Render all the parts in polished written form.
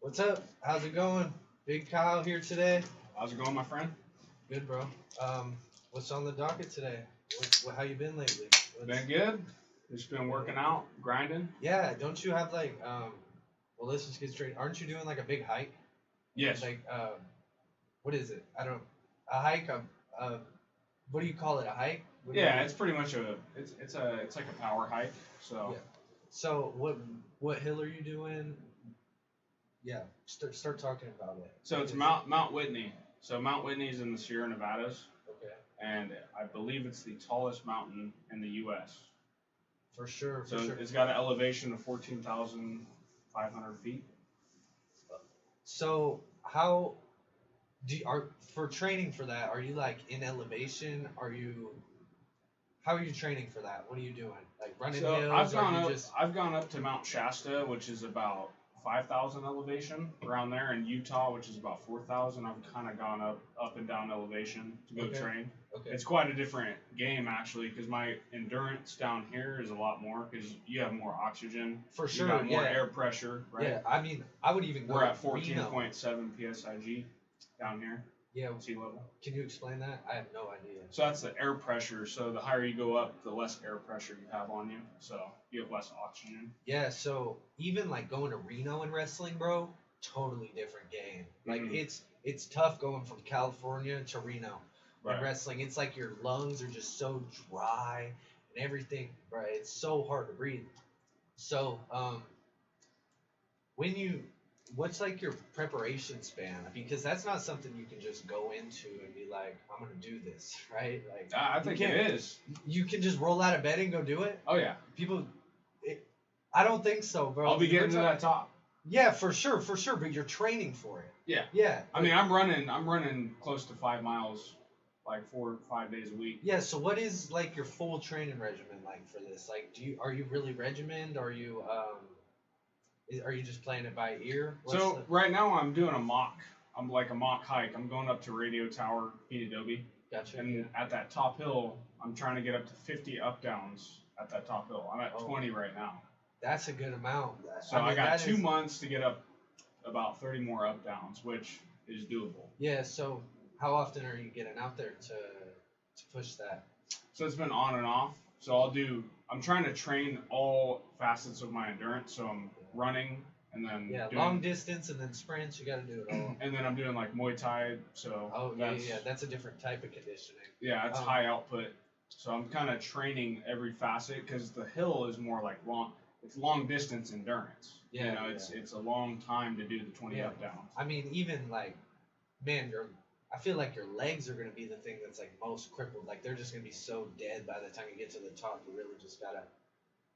What's up? How's it going? Big Kyle here today. How's it going, my friend? Good, bro. What's on the docket today? How you been lately? Been good. Just been working out, grinding. Yeah, don't you have like well, let's just get straight. Aren't you doing like a big hike? Yes. Like what is it? I don't a hike. What do you call it? A hike? Yeah, it's pretty much it's like a power hike. So Yeah. So what hill are you doing? Yeah, start talking about it. so it's Mount Whitney. So Mount Whitney's in the Sierra Nevadas, Okay. and I believe it's the tallest mountain in the U.S. For sure. So it's got an elevation of 14,500 feet. So how are for training for that? Are you like in elevation? How are you training for that? What are you doing? Like running So hills? I've gone up to Mount Shasta, which is about 5,000 elevation around there, in Utah, which is about 4,000. I've kind of gone up and down elevation to go train. Okay. It's quite a different game actually, because my endurance down here is a lot more because you have more oxygen. For sure. You got more Yeah. air pressure, right? Yeah. I mean, I would even go. We're at Reno. 14.7 psig down here, Yeah. sea level. Can you explain that? I have no idea. So that's the air pressure. So the higher you go up, the less air pressure you have on you. So you have less oxygen. Yeah. So even like going to Reno and wrestling, bro, totally different game. Like it's tough going from California to Reno. Right. And wrestling, it's like your lungs are just so dry and everything, right? It's so hard to breathe. So, what's like your preparation span? Because that's not something you can just go into and be like, I'm gonna do this, right? Like, I think it is. You can just roll out of bed and go do it. Oh yeah. I don't think so, bro. I'll be getting to that top. Yeah, for sure. But you're training for it. Yeah. Yeah. I mean, I'm running close to 5 miles, like 4 or 5 days a week. Yeah. So what is like your full training regimen like for this? Like, are you really regimented? Are you just playing it by ear? Right now I'm doing a mock. I'm like a mock hike. I'm going up to Radio Tower, Pete Adobe. Gotcha. And at that top hill, I'm trying to get up to 50 up downs at that top hill. I'm at 20 right now. That's a good amount. So I got 2 months to get up about 30 more up downs, which is doable. Yeah. So how often are you getting out there to push that? So it's been on and off. So I'm trying to train all facets of my endurance. So I'm running and then long distance and then sprints. You got to do it all. And then I'm doing like Muay Thai. So that's a different type of conditioning. Yeah, it's high output. So I'm kind of training every facet because the hill is more like long distance endurance. Yeah, it's a long time to do the 20 up downs. I mean, even like, man, I feel like your legs are gonna be the thing that's like most crippled. Like they're just gonna be so dead by the time you get to the top. You really just gotta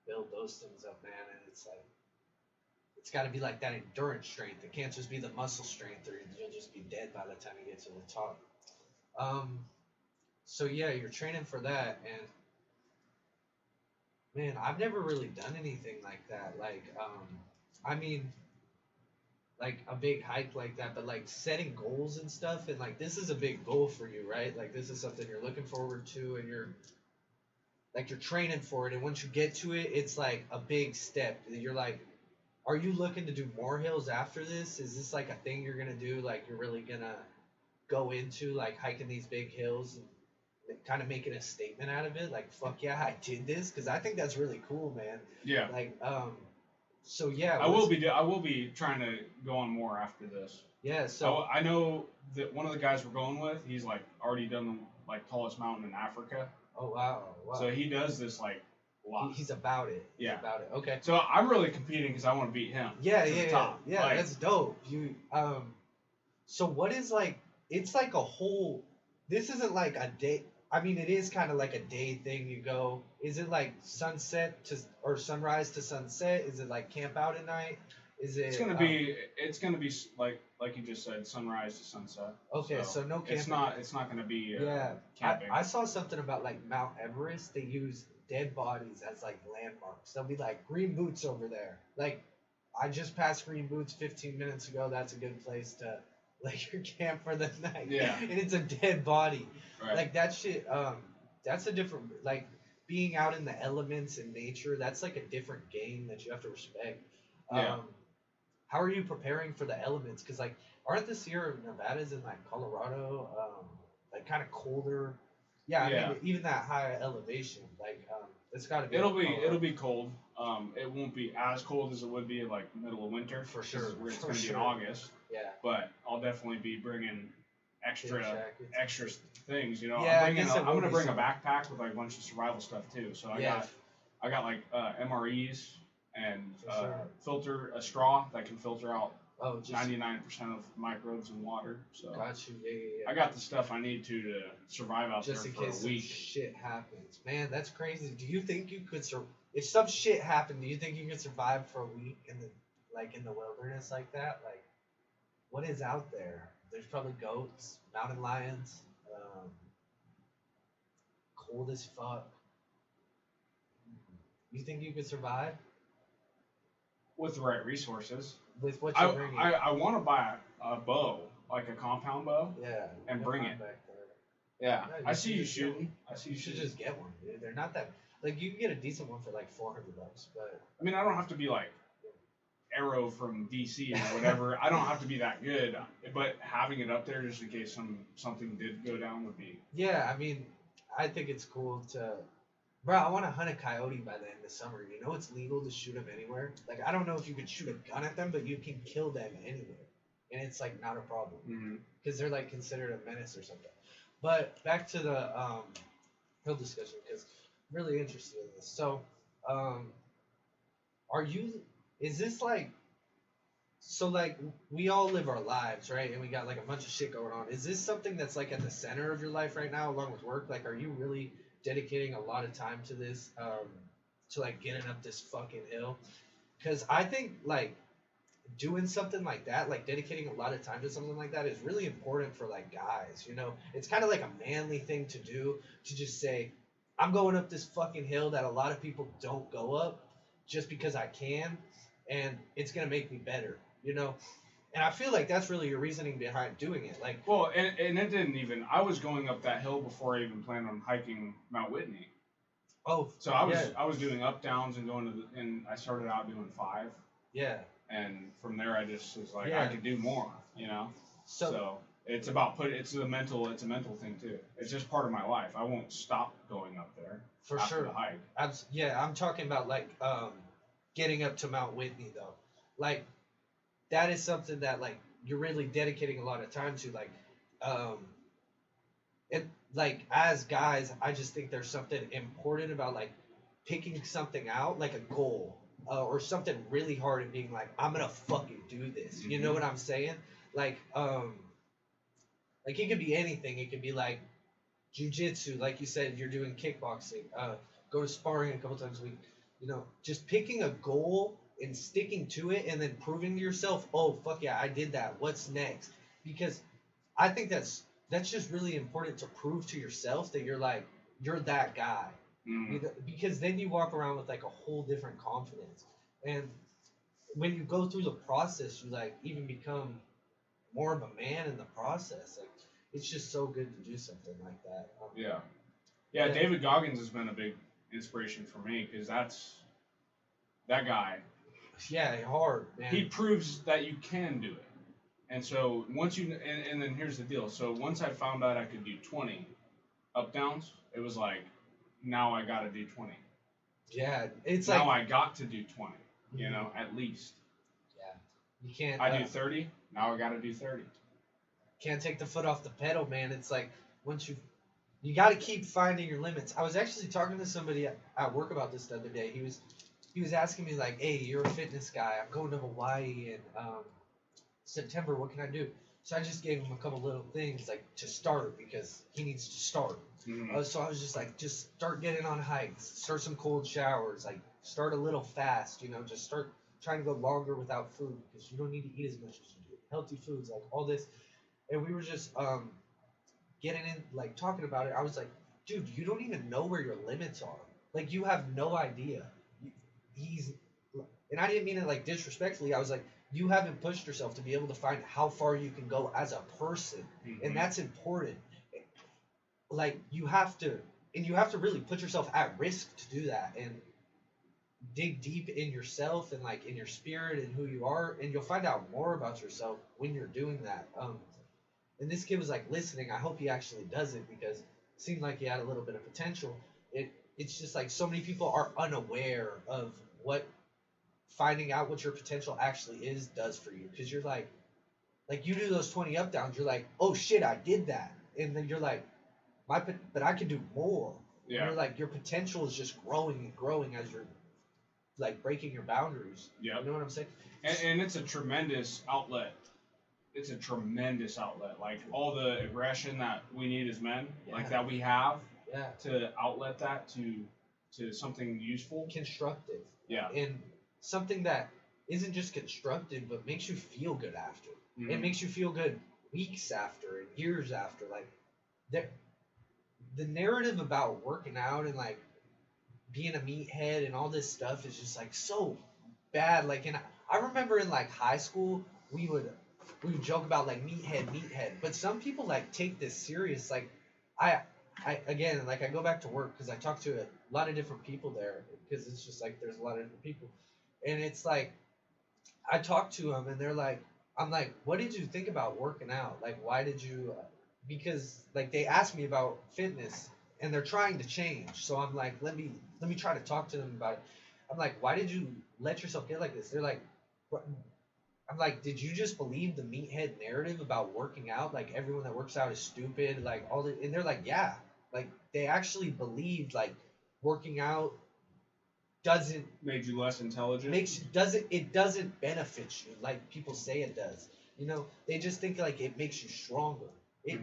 build those things up, man. And it's like, it's gotta be like that endurance strength. It can't just be the muscle strength, or you'll just be dead by the time you get to the top. So yeah, you're training for that, and man, I've never really done anything like that. Like, I mean, like a big hike like that, but like setting goals and stuff, and like this is a big goal for you, right? Like this is something you're looking forward to, and you're training for it, and once you get to it, it's like a big step. You're like, are you looking to do more hills after this? Is this like a thing you're gonna do? Like you're really gonna go into like hiking these big hills and kind of making a statement out of it, like fuck yeah, I did this, because I think that's really cool, man. Yeah. Like so yeah. I will be trying to go on more after this. Yeah. So I know that one of the guys we're going with, he's like already done the like tallest mountain in Africa. Oh wow. So he does this like a lot. He's about it. He's about it. Okay. So I'm really competing because I want to beat him. Yeah. Like, that's dope. You So what is like? It's like a whole. This isn't like a day. I mean, it is kind of like a day thing. You go. Is it like sunset to or sunrise to sunset? Is it like camp out at night? Is it? It's gonna be like you just said, sunrise to sunset. Okay, so no camping. It's not gonna be camping. I saw something about like Mount Everest. They use dead bodies as like landmarks. They'll be like green boots over there. Like I just passed green boots 15 minutes ago. That's a good place to like your camp for the night. Yeah. And it's a dead body. Right. Like that shit. That's a different like being out in the elements and nature. That's like a different game that you have to respect. Yeah. how are you preparing for the elements? Because like, aren't the Sierra Nevadas in like Colorado, like kind of colder? Yeah, I Yeah. mean even that high elevation, like it's got to be. It'll be cold. It won't be as cold as it would be like middle of winter For sure. It's For going to be in sure. August. Yeah. But I'll definitely be bringing extra things. You know, Yeah, I'm gonna bring a backpack with like a bunch of survival stuff too. So I got like MREs and a straw that can filter out 99% of microbes in water. So got you. Yeah. I got the stuff I need to survive out just there in for case a week. Shit happens, man. That's crazy. Do you think you could if some shit happened? Do you think you could survive for a week in the wilderness like that? Like, what is out there? There's probably goats, mountain lions, cold as fuck. You think you could survive with the right resources? With what you're bringing? I want to buy a bow, like a compound bow. Yeah. And bring it. Back there. Yeah. I see you shooting. You should just get one, dude. They're not that. Like, you can get a decent one for like $400, but. I mean, I don't have to be like Arrow from DC or whatever. I don't have to be that good, but having it up there just in case something did go down would be. Yeah, I mean, I think it's cool to. Bro, I want to hunt a coyote by the end of summer. You know it's legal to shoot them anywhere? Like, I don't know if you could shoot a gun at them, but you can kill them anywhere. And it's, like, not a problem. Because they're, like, considered a menace or something. But back to the hill discussion, because I'm really interested in this. So, is this, like, so, like, we all live our lives, right? And we got, like, a bunch of shit going on. Is this something that's, like, at the center of your life right now, along with work? Like, are you really dedicating a lot of time to this, to like getting up this fucking hill? Because I think like doing something like that, like dedicating a lot of time to something like that, is really important for like guys. You know, it's kind of like a manly thing to do, to just say, I'm going up this fucking hill that a lot of people don't go up, just because I can, and it's gonna make me better. You know. And I feel like that's really your reasoning behind doing it. Like, well, and it didn't even. I was going up that hill before I even planned on hiking Mount Whitney. Oh, so I was doing up downs and going to and I started out doing 5. Yeah. And from there I just was like, I could do more, you know. So it's about it's a mental thing too. It's just part of my life. I won't stop going up there. For sure. The hike. I'm talking about like getting up to Mount Whitney though. Like, that is something that like you're really dedicating a lot of time to, like, and like as guys, I just think there's something important about like picking something out, like a goal, or something really hard, and being like, I'm gonna fucking do this. You know what I'm saying? Like it could be anything. It could be like jiu-jitsu, like you said, you're doing kickboxing, go to sparring a couple times a week. You know, just picking a goal and sticking to it, and then proving to yourself, oh fuck yeah, I did that. What's next? Because I think that's just really important, to prove to yourself that you're that guy. Because then you walk around with like a whole different confidence, and when you go through the process, you like even become more of a man in the process. Like, it's just so good to do something like that. Yeah. David Goggins has been a big inspiration for me, because that's that guy. Yeah, hard, man. He proves that you can do it. And so once and then here's the deal. So once I found out I could do 20 up downs, it was like, now I got to do 20. Yeah, it's now I got to do 20, you know, at least. Yeah. You can't. I do 30, now I got to do 30. Can't take the foot off the pedal, man. It's like, once you got to keep finding your limits. I was actually talking to somebody at work about this the other day. He was asking me like, hey, you're a fitness guy. I'm going to Hawaii in September. What can I do? So I just gave him a couple little things like to start, because he needs to start. So I was just like, just start getting on hikes, start some cold showers, like start a little fast, you know, just start trying to go longer without food, because you don't need to eat as much as you do. Healthy foods, like all this. And we were just getting in, like talking about it. I was like, dude, you don't even know where your limits are. Like, you have no idea. And I didn't mean it like disrespectfully. I was like, you haven't pushed yourself to be able to find how far you can go as a person, and that's important. Like, you have to really put yourself at risk to do that, and dig deep in yourself and like in your spirit and who you are, and you'll find out more about yourself when you're doing that. And this kid was like listening. I hope he actually does it because it seemed like he had a little bit of potential. It's just like so many people are unaware of what finding out what your potential actually is does for you, because you're like you do those 20 up downs, you're like, oh shit, I did that, and then you're like, but I can do more. Yeah. And you're like, your potential is just growing and growing as you're like breaking your boundaries. Yeah. You know what I'm saying? And it's a tremendous outlet. It's a tremendous outlet. Like all the aggression that we need as men, like that we have, to outlet that to something useful, constructive. Yeah. And something that isn't just constructive, but makes you feel good after. Mm-hmm. It makes you feel good weeks after and years after. Like the narrative about working out and like being a meathead and all this stuff is just like so bad. Like, and I remember in like high school we would joke about like meathead, but some people like take this serious. Like I again, like I go back to work because I talk to a lot of different people there, because it's just like there's a lot of different people, and it's like I talk to them and they're like, I'm like, what did you think about working out? Like, why did you? Because like they asked me about fitness and they're trying to change, so I'm like, let me try to talk to them about it. I'm like, why did you let yourself get like this? They're like, what? I'm like, did you just believe the meathead narrative about working out? Like everyone that works out is stupid, like all the, and they're like, yeah, like they actually believed like working out doesn't make you less intelligent. It doesn't benefit you like people say it does. You know, they just think like it makes you stronger.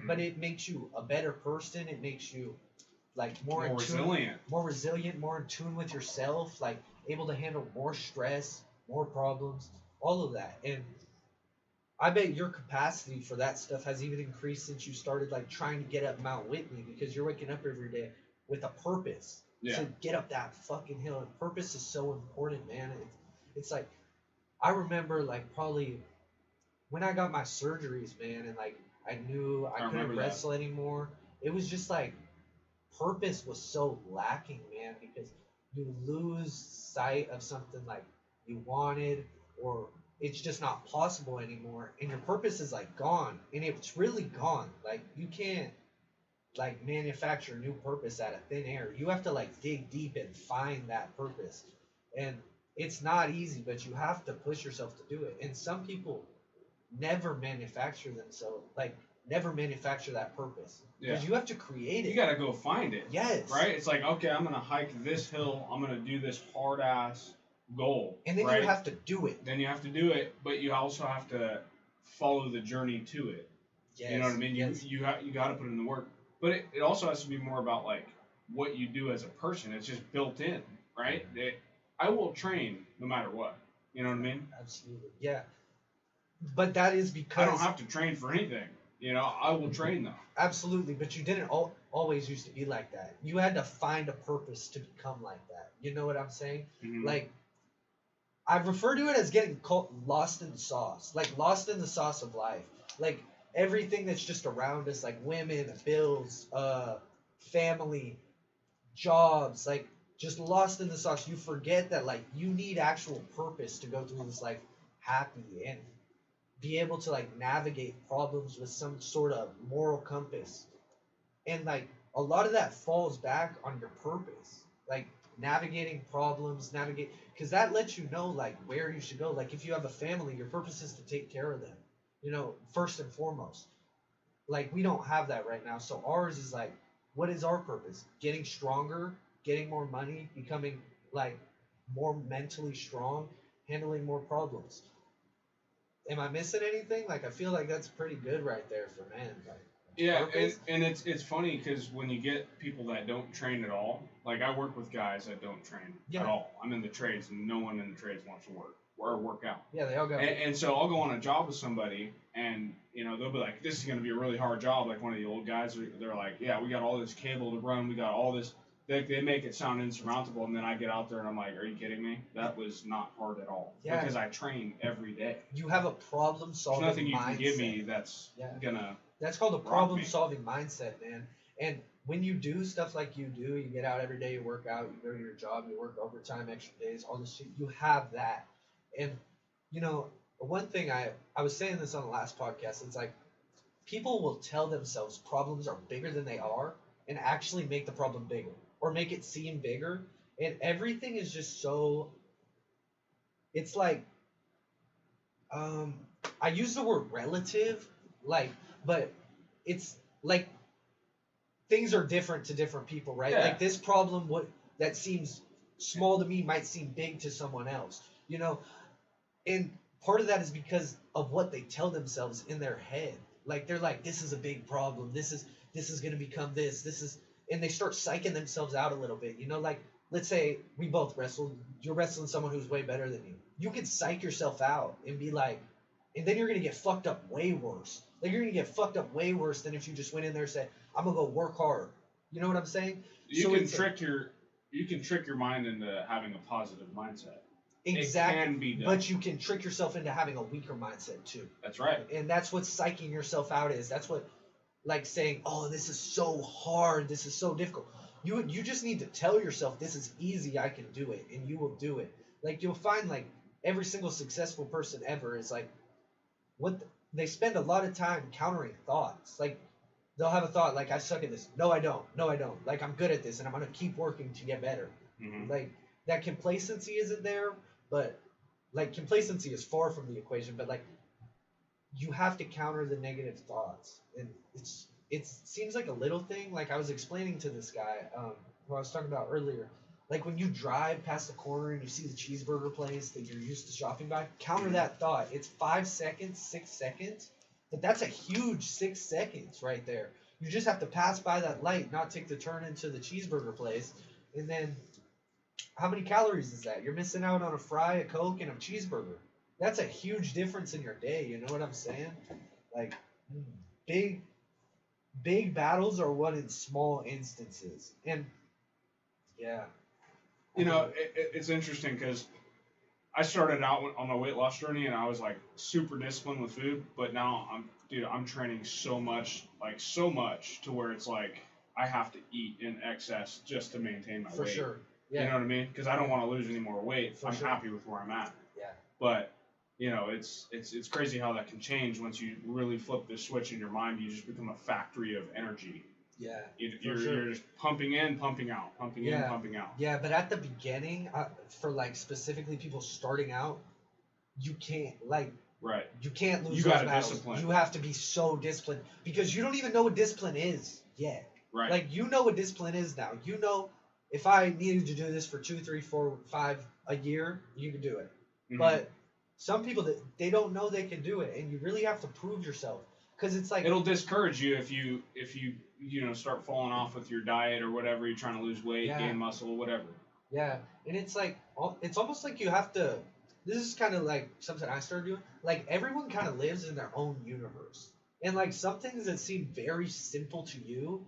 But it makes you a better person. It makes you like more resilient, more in tune with yourself, like able to handle more stress, more problems, all of that. And I bet your capacity for that stuff has even increased since you started like trying to get up Mount Whitney, because you're waking up every day with a purpose to get up that fucking hill. And purpose is so important, man. It's like, I remember like probably when I got my surgeries, man, and like I knew I couldn't wrestle anymore. It was just like purpose was so lacking, man, because you lose sight of something like you wanted, or it's just not possible anymore, and your purpose is like gone, and it's really gone. Like you can't like manufacture new purpose out of thin air. You have to like dig deep and find that purpose, and it's not easy, but you have to push yourself to do it. And some people never manufacture themselves, like never manufacture that purpose, because you have to create it. You gotta go find it. Yes. Right? It's like, okay, I'm gonna hike this hill, I'm gonna do this hard ass goal, and then you have to do it. Then you have to do it, but you also have to follow the journey to it. Yes. You know what I mean? Yes. You got to put in the work, but it also has to be more about like what you do as a person. It's just built in, right? I will train no matter what. You know what I mean? Absolutely. Yeah. But that is because I don't have to train for anything. You know, I will train though. Absolutely, but you didn't always used to be like that. You had to find a purpose to become like that. You know what I'm saying? Mm-hmm. Like, I refer to it as getting lost in the sauce. Like, lost in the sauce of life. Like, everything that's just around us, like women, bills, family, jobs, like, just lost in the sauce. You forget that, like, you need actual purpose to go through this life happy and be able to, like, navigate problems with some sort of moral compass. And, like, a lot of that falls back on your purpose. Like, navigating problems, because that lets you know like where you should go. Like if you have a family, your purpose is to take care of them, you know, first and foremost. Like we don't have that right now, so ours is like, what is our purpose? Getting stronger, getting more money, becoming like more mentally strong, handling more problems. Am I missing anything? Like I feel like that's pretty good right there for men. Like, yeah, and it's funny because when you get people that don't train at all, like I work with guys that don't train at all. I'm in the trades, and no one in the trades wants to work out. Yeah, they all go. And so I'll go on a job with somebody, and you know they'll be like, "This is going to be a really hard job." Like one of the old guys, they're like, "Yeah, we got all this cable to run, we got all this." They make it sound insurmountable, and then I get out there and I'm like, "Are you kidding me? That was not hard at all." Yeah. Because I train every day. You have a problem-solving mindset. There's nothing you can give me that's gonna. That's called a problem-solving mindset, man. And when you do stuff like you do, you get out every day, you work out, you go to your job, you work overtime, extra days, all this shit, you have that. And, one thing I was saying this on the last podcast, it's like people will tell themselves problems are bigger than they are and actually make the problem bigger or make it seem bigger. And everything is just so, it's like, I use the word relative, like, but it's like things are different to different people, right? Yeah. Like this problem, that seems small to me might seem big to someone else, and part of that is because of what they tell themselves in their head. Like they're like, this is a big problem. This is gonna become this. This is, and they start psyching themselves out a little bit. Like let's say we both wrestled. You're wrestling someone who's way better than you. You can psych yourself out and be like, and then you're gonna get fucked up way worse. Like you're gonna get fucked up way worse than if you just went in there and said, I'm gonna go work hard. You know what I'm saying? You can trick your mind into having a positive mindset. Exactly. It can be done. But you can trick yourself into having a weaker mindset too. That's right. And that's what psyching yourself out is. That's what, like saying, oh, this is so hard, this is so difficult. You just need to tell yourself this is easy, I can do it, and you will do it. Like you'll find like every single successful person ever is like, they spend a lot of time countering thoughts. Like they'll have a thought like, I suck at this. No, I don't. No, I don't. Like I'm good at this, and I'm gonna keep working to get better. Mm-hmm. Like that complacency isn't there, but like complacency is far from the equation. But like you have to counter the negative thoughts, and it seems like a little thing. Like I was explaining to this guy who I was talking about earlier. Like when you drive past the corner and you see the cheeseburger place that you're used to shopping by, counter that thought. It's 5 seconds, 6 seconds, but that's a huge 6 seconds right there. You just have to pass by that light, not take the turn into the cheeseburger place, and then how many calories is that? You're missing out on a fry, a Coke, and a cheeseburger. That's a huge difference in your day. You know what I'm saying? Like big battles are won in small instances, and yeah. It's interesting because I started out on my weight loss journey and I was like super disciplined with food, but now I'm training so much to where it's like I have to eat in excess just to maintain my weight. For sure. Yeah. You know what I mean? Because I don't want to lose any more weight. I'm happy with where I'm at. Yeah. But it's crazy how that can change once you really flip the switch in your mind. You just become a factory of energy. Yeah, you're just pumping in, pumping out, pumping in, pumping out. Yeah, but at the beginning, for like specifically people starting out, you can't right. You can't lose those battles. Discipline. You have to be so disciplined because you don't even know what discipline is yet. Right. Like you know what discipline is now. You know, if I needed to do this for 2, 3, 4, 5 a year, you can do it. Mm-hmm. But some people that they don't know they can do it, and you really have to prove yourself because it's like it'll discourage you if you start falling off with your diet or whatever. You're trying to lose weight, gain muscle, whatever. Yeah, and it's like it's almost like you have to. This is kind of like something I started doing. Like everyone kind of lives in their own universe, and like some things that seem very simple to you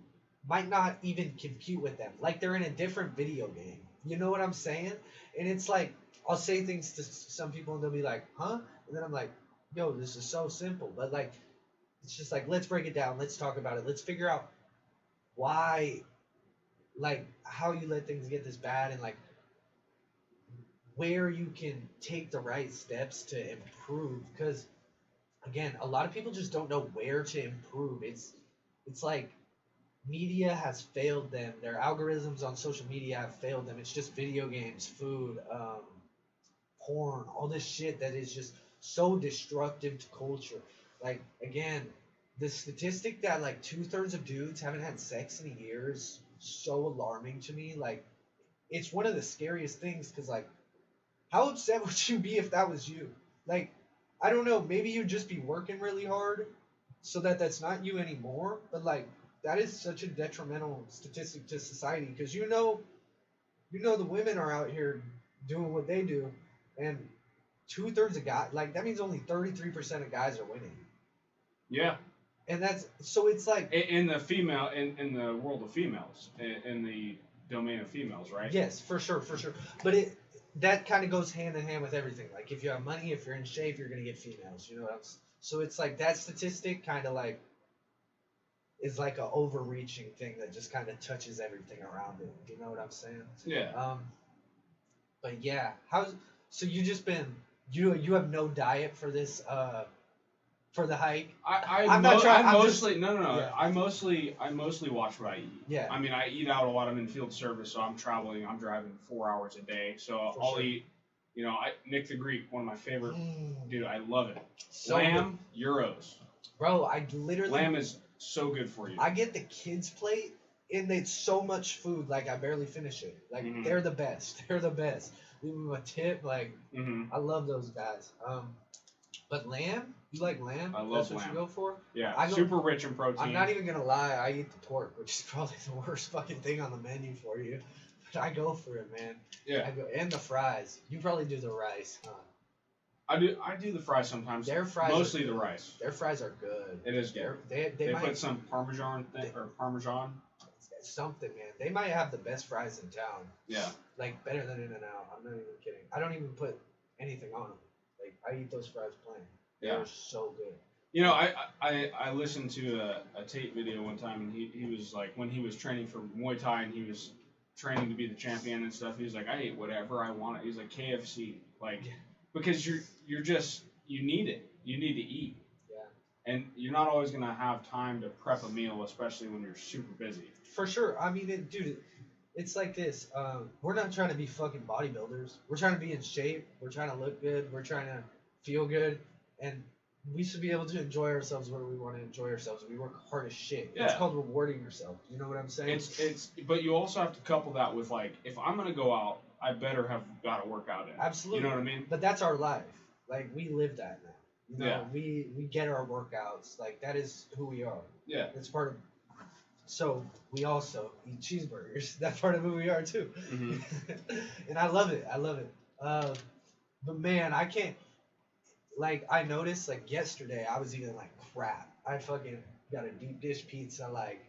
might not even compute with them. Like they're in a different video game. You know what I'm saying? And it's like I'll say things to some people and they'll be like, "Huh?" And then I'm like, "Yo, this is so simple." But like, it's just like let's break it down. Let's talk about it. Let's figure out why, like how you let things get this bad, and like where you can take the right steps to improve. Because again, a lot of people just don't know where to improve. It's like media has failed them. Their algorithms on social media have failed them. It's just video games, food, porn, all this shit that is just so destructive to culture. Like again, the statistic that like 2/3 of dudes haven't had sex in a year is so alarming to me. Like it's one of the scariest things because like how upset would you be if that was you? Like I don't know, maybe you'd just be working really hard so that's not you anymore, but like that is such a detrimental statistic to society because you know the women are out here doing what they do, and 2/3 of guys, like that means only 33% of guys are winning. Yeah. And that's so it's like in the world of females, in the domain of females, right? Yes, for sure. But that kind of goes hand in hand with everything. Like if you have money, if you're in shape, you're gonna get females. You know what I'm saying? So it's like that statistic kind of like is like a overreaching thing that just kind of touches everything around it. You know what I'm saying? Yeah. But yeah, so you just been you have no diet for this for the hike? I'm not trying. No. Yeah. I mostly watch what I eat. Yeah. I mean, I eat out a lot. I'm in field service, so I'm traveling. I'm driving 4 hours a day, so I'll eat. You know, Nick the Greek, one of my favorite. Dude, I love it. So lamb gyros. Bro, I literally. Lamb is so good for you. I get the kids' plate, and it's so much food. Like I barely finish it. Like they're the best. They're the best. Leave them a tip. Like I love those guys. But lamb, you like lamb? I love That's lamb. what you go for? Yeah, super rich in protein. I'm not even gonna lie. I eat the pork, which is probably the worst fucking thing on the menu for you. But I go for it, man. Yeah. And the fries. You probably do the rice, huh? I do the fries sometimes. Their fries mostly the rice. Their fries are good. It is good. They put some parmesan Something, man. They might have the best fries in town. Yeah. Like better than In-N-Out. I'm not even kidding. I don't even put anything on them. Like I eat those fries plain. They're so good. You know, I listened to a tape video one time, and he was like, when he was training for Muay Thai and he was training to be the champion and stuff, he was like, I ate whatever I wanted. He's like, KFC, like, because you're just, you need it. You need to eat. Yeah. And you're not always going to have time to prep a meal, especially when you're super busy. For sure. I mean, dude, it's like this. We're not trying to be fucking bodybuilders. We're trying to be in shape. We're trying to look good. We're trying to feel good. And we should be able to enjoy ourselves where we want to enjoy ourselves. We work hard as shit. Yeah. It's called rewarding yourself. You know what I'm saying? But you also have to couple that with, like, if I'm going to go out, I better have got to work out in. Absolutely. You know what I mean? But that's our life. Like, we live that now. You know, we get our workouts. Like, that is who we are. Yeah. It's part of. So we also eat cheeseburgers. That's part of who we are too. Mm-hmm. And I love it. I love it. But man, I can't. Like, I noticed, like, yesterday I was eating like crap. I fucking got a deep dish pizza. Like,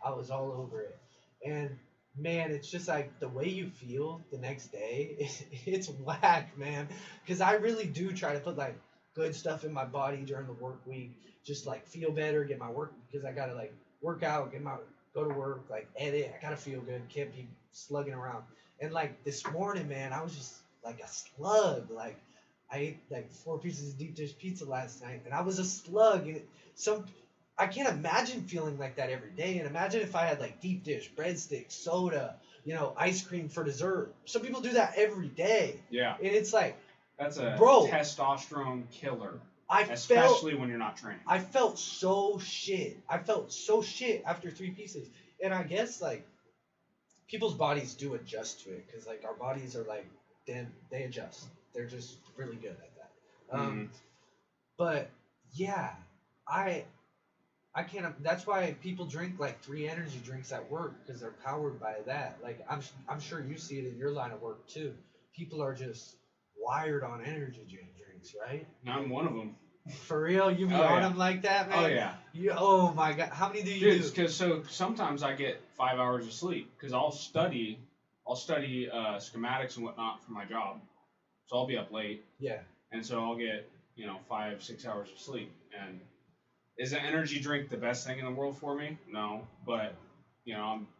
I was all over it. And man, it's just like the way you feel the next day. It's whack, man. Because I really do try to put like good stuff in my body during the work week. Just like feel better, get my work, because I gotta like work out, go to work, like edit. I gotta feel good. Can't be slugging around. And like this morning, man, I was just like a slug. Like I ate like 4 pieces of deep dish pizza last night, and I was a slug. And I can't imagine feeling like that every day. And imagine if I had like deep dish, breadsticks, soda, ice cream for dessert. Some people do that every day. Yeah. And it's like, that's a testosterone killer. Especially when you're not training. I felt so shit. After 3 pieces. And I guess like people's bodies do adjust to it, because like our bodies are like, they adjust. They're just really good at that. But yeah, I can't. That's why people drink like 3 energy drinks at work, because they're powered by that. Like I'm sure you see it in your line of work too. People are just wired on energy drinks, right? I'm one of them. For real, you be on them like that, man? Oh yeah. Oh my god, how many do you do? Because sometimes I get 5 hours of sleep, because I'll study schematics and whatnot for my job, so I'll be up late. Yeah. And so I'll get 5-6 hours of sleep. And is an energy drink the best thing in the world for me? No, but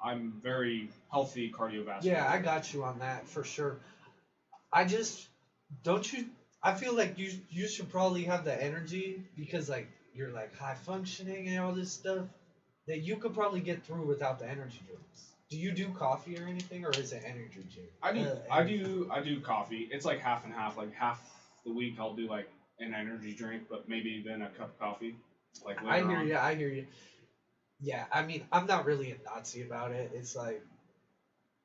I'm very healthy cardiovascular. Yeah, I got you on that for sure. I feel like you should probably have the energy, because like you're like high functioning and all this stuff, that you could probably get through without the energy drinks. Do you do coffee or anything, or is it energy drink? I do coffee. It's like half and half. Like half the week I'll do like an energy drink, but maybe then a cup of coffee. Like later on. I hear you. Yeah, I mean, I'm not really a Nazi about it. It's like,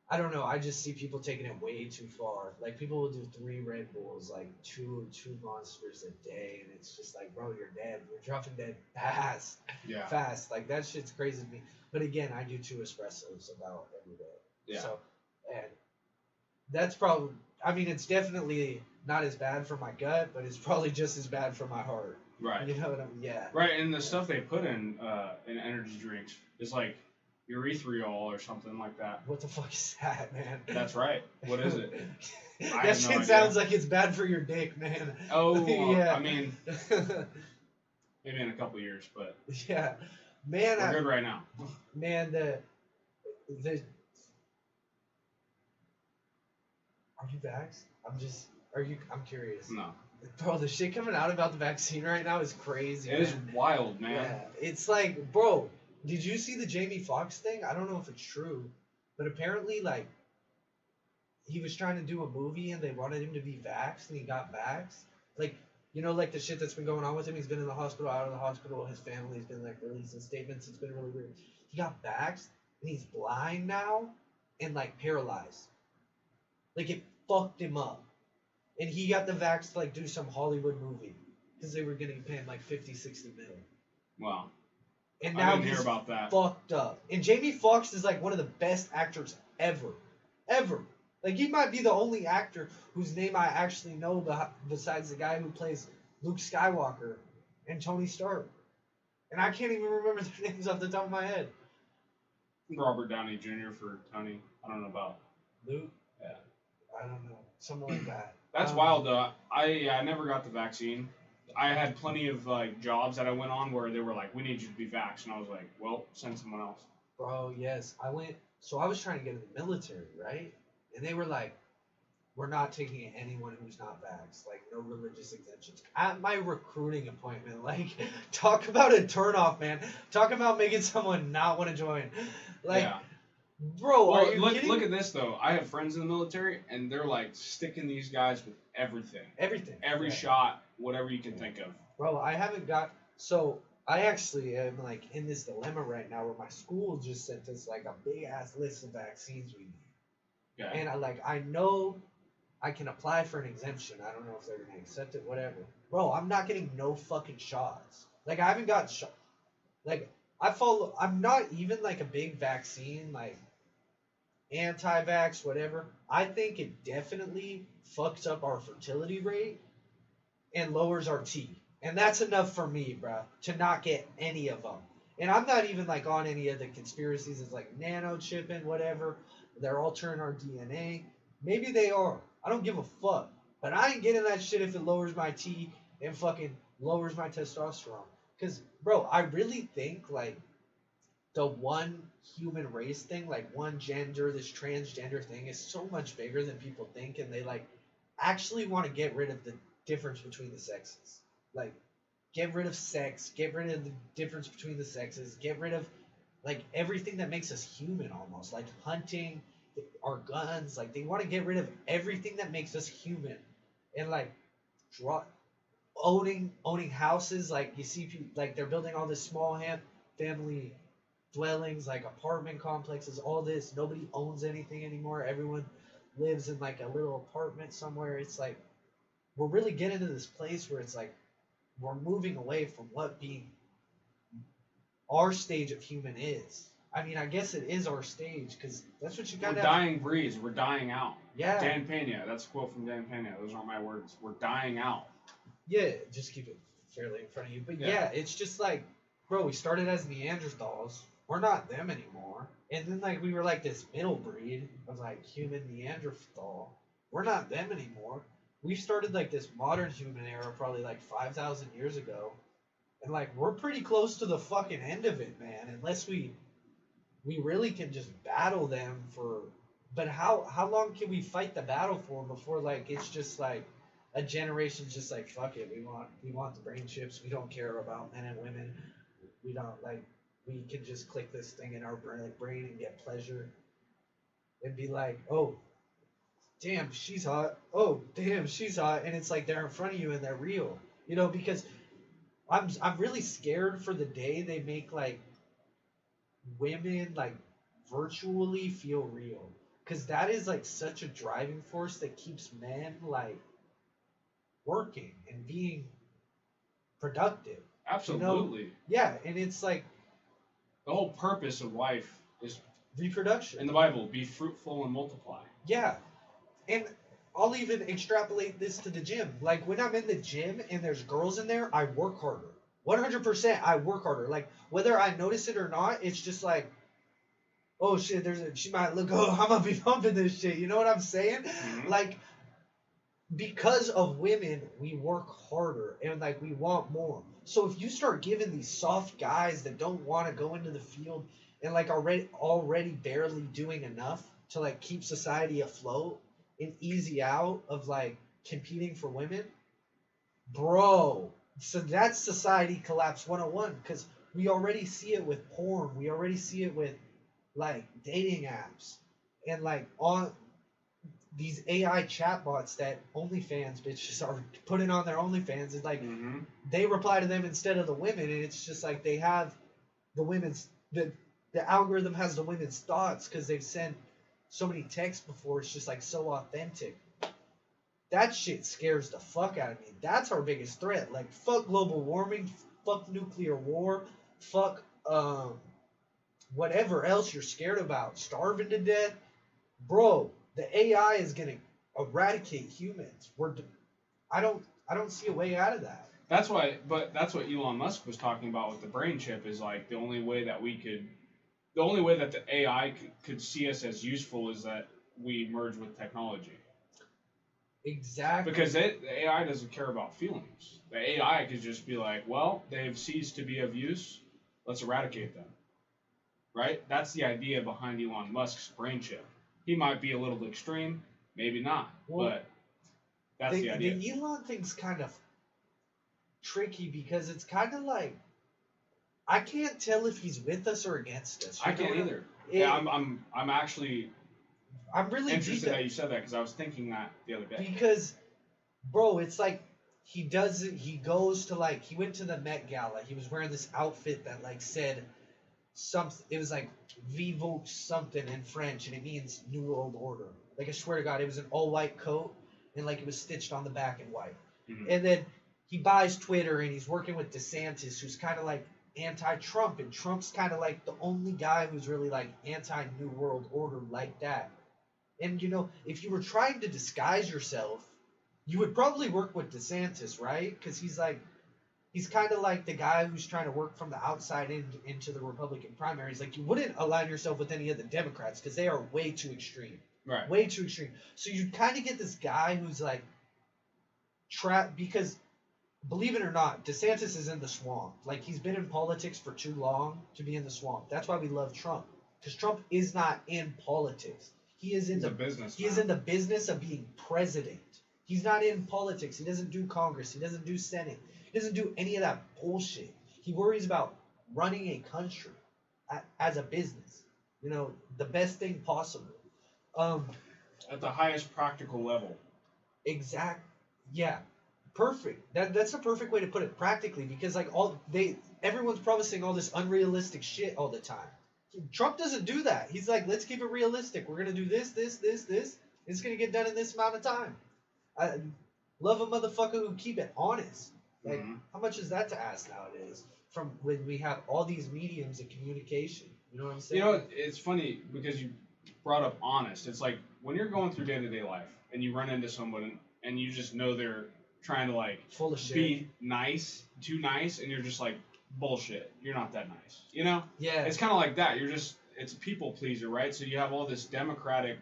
I don't know. I just see people taking it way too far. Like, people will do 3 Red Bulls, like two Monsters a day, and it's just like, bro, you're dead. You're dropping dead fast. Yeah. Fast. Like, that shit's crazy to me. But again, I do 2 espressos about every day. Yeah. So, and that's probably, I mean, it's definitely not as bad for my gut, but it's probably just as bad for my heart. Right. You know what I mean? Yeah. Right, and the stuff they put in energy drinks is like erythritol or something like that. What the fuck is that, man? That's right. What is it? That shit sounds like it's bad for your dick, man. Oh, yeah. I mean, maybe in a couple years, but. Yeah. Man, we're good right now. Man, the are you vaxxed? I'm curious. No. Bro, the shit coming out about the vaccine right now is crazy. It is wild, man. Yeah, it's like, bro, did you see the Jamie Foxx thing? I don't know if it's true, but apparently, like, he was trying to do a movie and they wanted him to be vaxxed and he got vaxxed. Like, you know, like the shit that's been going on with him. He's been in the hospital, out of the hospital. His family's been like releasing statements. It's been really weird. He got vaxxed and he's blind now and like paralyzed. Like it fucked him up. And he got the vax to like do some Hollywood movie because they were going to pay him like 50, 60 mil. Wow. And now I didn't he's hear about that. Fucked up. And Jamie Foxx is like one of the best actors ever. Ever. Like he might be the only actor whose name I actually know besides the guy who plays Luke Skywalker and Tony Stark. And I can't even remember their names off the top of my head. Robert Downey Jr. for Tony. I don't know about Luke? Yeah. I don't know. Something like that. That's wild though. I never got the vaccine. I had plenty of like jobs that I went on where they were like, "We need you to be vaxxed," and I was like, "Well, send someone else." Bro, yes, I went. So I was trying to get in the military, right? And they were like, "We're not taking anyone who's not vaxxed. Like, no religious exemptions." At my recruiting appointment, like, talk about a turnoff, man. Talk about making someone not want to join. Like, yeah. Bro, well, are you kidding? Look at this though. I have friends in the military, and they're like sticking these guys with everything. Everything. Every shot, whatever you can think of. Bro, I haven't got. So I actually am like in this dilemma right now where my school just sent us like a big ass list of vaccines we need. Okay. And I know I can apply for an exemption. I don't know if they're gonna accept it. Whatever. Bro, I'm not getting no fucking shots. Like I haven't got shot. Like I'm not even like a big vaccine like. Anti-vax, whatever. I think it definitely fucks up our fertility rate and lowers our T. And that's enough for me, bro, to not get any of them. And I'm not even like on any of the conspiracies. It's like nanochipping, whatever. They're altering our DNA. Maybe they are. I don't give a fuck. But I ain't getting that shit if it lowers my T and fucking lowers my testosterone. Because, bro, I really think like the one human race thing, like one gender, this transgender thing is so much bigger than people think, and they like actually want to get rid of the difference between the sexes. Like get rid of sex, get rid of the difference between the sexes, get rid of like everything that makes us human almost. Like hunting, our guns, like they want to get rid of everything that makes us human. And like owning houses, like you see people like they're building all this small family dwellings, like apartment complexes, all this. Nobody owns anything anymore. Everyone lives in like a little apartment somewhere. It's like we're really getting to this place where it's like we're moving away from what being our stage of human is. I mean, I guess it is our stage because that's what you got. We're dying breeds. We're dying out. Yeah. Dan Pena. That's a quote from Dan Pena. Those aren't my words. We're dying out. Yeah, just keep it fairly in front of you. But yeah, it's just like, bro, we started as Neanderthals. We're not them anymore. And then like we were like this middle breed of like human Neanderthal. We're not them anymore. We started like this modern human era probably like 5,000 years ago. And like we're pretty close to the fucking end of it, man. Unless we really can just battle them for. But how long can we fight the battle for before like it's just like a generation's just like fuck it, we want the brain chips. We don't care about men and women. We don't like. We can just click this thing in our brain and get pleasure. And be like, oh, damn, she's hot. Oh, damn, she's hot. And it's like they're in front of you and they're real. You know, because I'm really scared for the day they make like women like virtually feel real. Because that is like such a driving force that keeps men like working and being productive. Absolutely. You know? Yeah, and it's like the whole purpose of life is reproduction. In the Bible, be fruitful and multiply. Yeah. And I'll even extrapolate this to the gym. Like when I'm in the gym and there's girls in there, I work harder. 100% I work harder. Like whether I notice it or not, it's just like, oh shit, she might look, oh, I'm gonna be pumping this shit. You know what I'm saying? Mm-hmm. Like because of women, we work harder and like we want more. So if you start giving these soft guys that don't want to go into the field and like already barely doing enough to like keep society afloat and easy out of like competing for women, bro. So that's society collapse 101 because we already see it with porn. We already see it with like dating apps and like on these AI chatbots that OnlyFans bitches are putting on their OnlyFans. Is like they reply to them instead of the women, and it's just like they have the women's the algorithm has the women's thoughts because they've sent so many texts before. It's just like so authentic. That shit scares the fuck out of me. That's our biggest threat. Like fuck global warming, fuck nuclear war, fuck whatever else you're scared about, starving to death, bro. The AI is gonna eradicate humans. I don't see a way out of that. That's why, but that's what Elon Musk was talking about with the brain chip is like the only way that the AI could see us as useful is that we merge with technology. Exactly. Because the AI doesn't care about feelings. The AI could just be like, well, they've ceased to be of use. Let's eradicate them. Right? That's the idea behind Elon Musk's brain chip. He might be a little extreme, maybe not, but that's the idea. The Elon thing's kind of tricky because it's kind of like I can't tell if he's with us or against us. I can't either. I'm actually I'm really interested that you said that because I was thinking that the other day. Because, bro, it's like he does it. He goes to like he went to the Met Gala. He was wearing this outfit that like said something. It was like "Vivo" something in French, and it means New World Order. Like I swear to God, it was an all-white coat, and like it was stitched on the back in white. And then he buys Twitter, and he's working with DeSantis, who's kind of like anti-Trump, and Trump's kind of like the only guy who's really like anti-New World Order like that. And you know, if you were trying to disguise yourself, you would probably work with DeSantis, right? Because he's kind of like the guy who's trying to work from the outside into the Republican primaries. Like you wouldn't align yourself with any of the Democrats because they are way too extreme. Right. Way too extreme. So you kind of get this guy who's like trapped because believe it or not, DeSantis is in the swamp. Like he's been in politics for too long to be in the swamp. That's why we love Trump. Because Trump is not in politics. He is in the business. He is in the business of being president. He's not in politics. He doesn't do Congress. He doesn't do Senate. He doesn't do any of that bullshit. He worries about running a country as a business. You know, the best thing possible. At the highest practical level. Exact. Yeah. Perfect. That's a perfect way to put it practically because like everyone's promising all this unrealistic shit all the time. Trump doesn't do that. He's like, let's keep it realistic. We're gonna do this, this, this, this. It's gonna get done in this amount of time. I love a motherfucker who keep it honest. Like, how much is that to ask nowadays? From when we have all these mediums of communication. You know what I'm saying? You know, it's funny because you brought up honest. It's like when you're going through day-to-day life and you run into someone and you just know they're trying to like full of shit. Be nice, too nice, and you're just like, bullshit. You're not that nice. You know? Yeah. It's kind of like that. It's a people pleaser, right? So you have all this democratic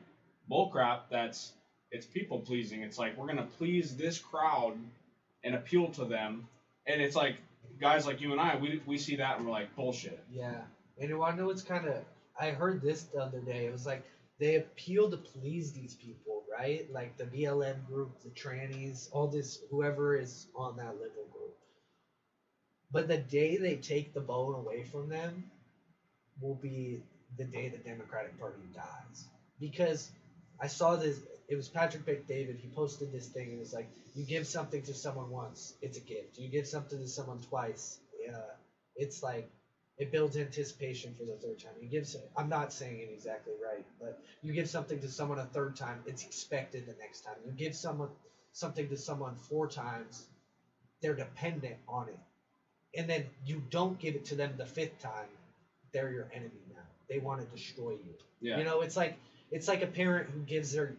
bullcrap it's people pleasing. It's like, we're going to please this crowd and appeal to them. And it's like, guys like you and I, we see that and we're like, bullshit. Yeah. And you want to know what's kind of, I heard this the other day. It was like, they appeal to please these people, right? Like the BLM group, the trannies, all this, whoever is on that liberal group. But the day they take the bone away from them will be the day the Democratic Party dies. Because I saw this, it was Patrick Bet-David, he posted this thing, and it was like, you give something to someone once, it's a gift. You give something to someone twice, it's like, it builds anticipation for the third time. I'm not saying it exactly right, but you give something to someone a third time, it's expected the next time. You give something to someone 4 times, they're dependent on it. And then you don't give it to them the 5th time, they're your enemy now. They want to destroy you. Yeah. You know, it's like a parent who gives their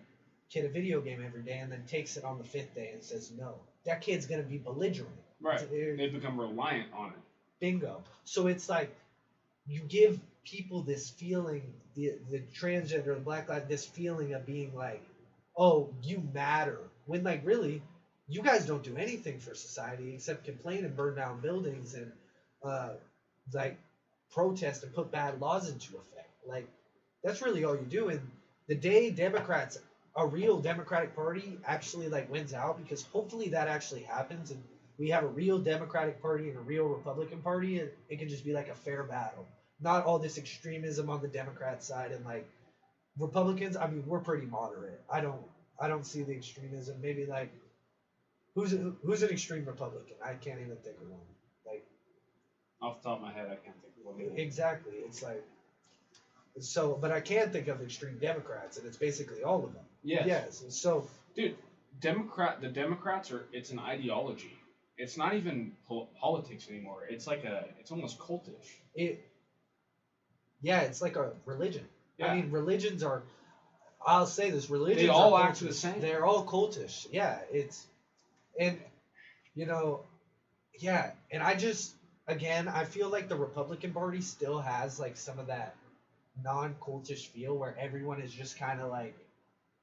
kid a video game every day and then takes it on the 5th day and says no. That kid's going to be belligerent. Right. They become reliant on it. Bingo. So it's like you give people this feeling, the transgender, the black life, this feeling of being like, oh, you matter. when like really, you guys don't do anything for society except complain and burn down buildings and like protest and put bad laws into effect. Like that's really all you do. And the day Democrats, a real Democratic Party, actually like wins out, because hopefully that actually happens, and we have a real Democratic Party and a real Republican Party, and it can just be like a fair battle, not all this extremism on the Democrat side. And like Republicans, I mean, we're pretty moderate. I don't see the extremism. Maybe like who's an extreme Republican? I can't even think of one. Like off the top of my head, I can't think of one. Exactly. It's like so, but I can think of extreme Democrats, and it's basically all of them. Yes. Yes. And so, dude, the Democrats it's an ideology. It's not even politics anymore. It's like it's almost cultish. Yeah, it's like a religion. Yeah. I mean, religions are. I'll say this: religions. They all act the same. They're all cultish. Yeah, and yeah, and I feel like the Republican Party still has like some of that non-cultish feel where everyone is just kind of like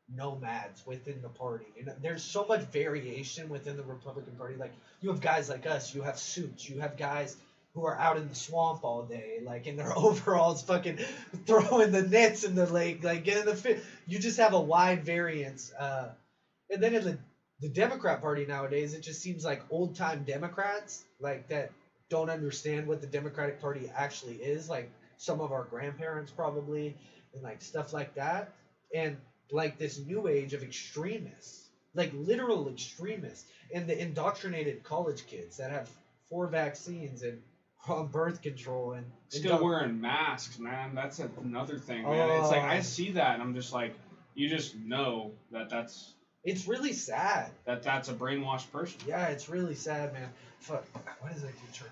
nomads within the party. There's so much variation within the Republican Party. Like you have guys like us, you have suits, you have guys who are out in the swamp all day, like in their overalls, fucking throwing the nets in the lake, like getting the fish. You just have a wide variance. And then in the Democrat Party nowadays, it just seems like old time Democrats, like that don't understand what the Democratic Party actually is. Like some of our grandparents probably, and like stuff like that. And like this new age of extremists, like literal extremists, and the indoctrinated college kids that have 4 vaccines and on birth control and still wearing masks, man. That's another thing, man. It's like I see that and I'm just like, you just know that's. It's really sad. That's a brainwashed person. Yeah, it's really sad, man. Fuck. What is that you turn?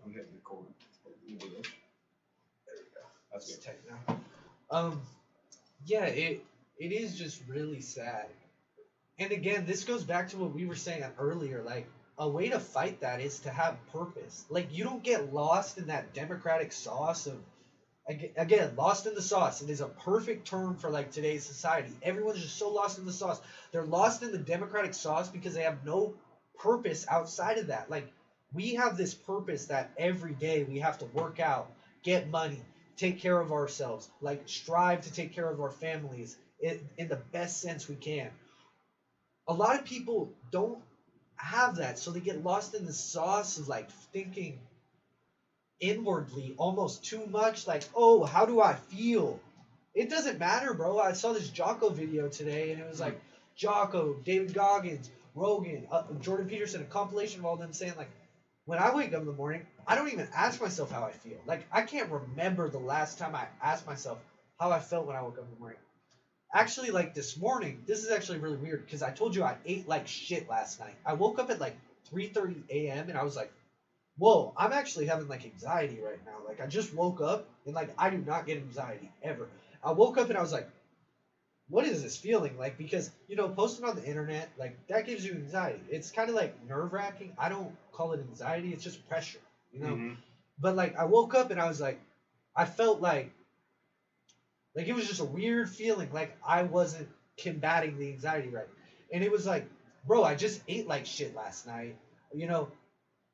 I'm hitting the cord. There we go. That's good. Tight now. Yeah, it is just really sad. And again, this goes back to what we were saying earlier. Like, a way to fight that is to have purpose. Like, you don't get lost in that democratic sauce of, again, lost in the sauce. It is a perfect term for, like, today's society. Everyone's just so lost in the sauce. They're lost in the democratic sauce because they have no purpose outside of that. Like, we have this purpose that every day we have to work out, get money, take care of ourselves, like, strive to take care of our families in the best sense we can. A lot of people don't have that, so they get lost in the sauce of like thinking inwardly almost too much, like, oh, how do I feel? It doesn't matter, bro. I saw this Jocko video today, and it was like Jocko, David Goggins, Rogan, Jordan Peterson, a compilation of all them saying like, when I wake up in the morning, I don't even ask myself how I feel. Like, I can't remember the last time I asked myself how I felt when I woke up in the morning. Actually, like this morning, this is actually really weird because I told you I ate like shit last night. I woke up at like 3:30 a.m. and I was like, whoa, I'm actually having like anxiety right now. Like I just woke up and like I do not get anxiety ever. I woke up and I was like, what is this feeling like? Because, posting on the internet, like that gives you anxiety. It's kind of like nerve-wracking. I don't call it anxiety. It's just pressure, Mm-hmm. But like I woke up and I was like, I felt like it was just a weird feeling, like I wasn't combating the anxiety right. And it was like, bro, I just ate like shit last night.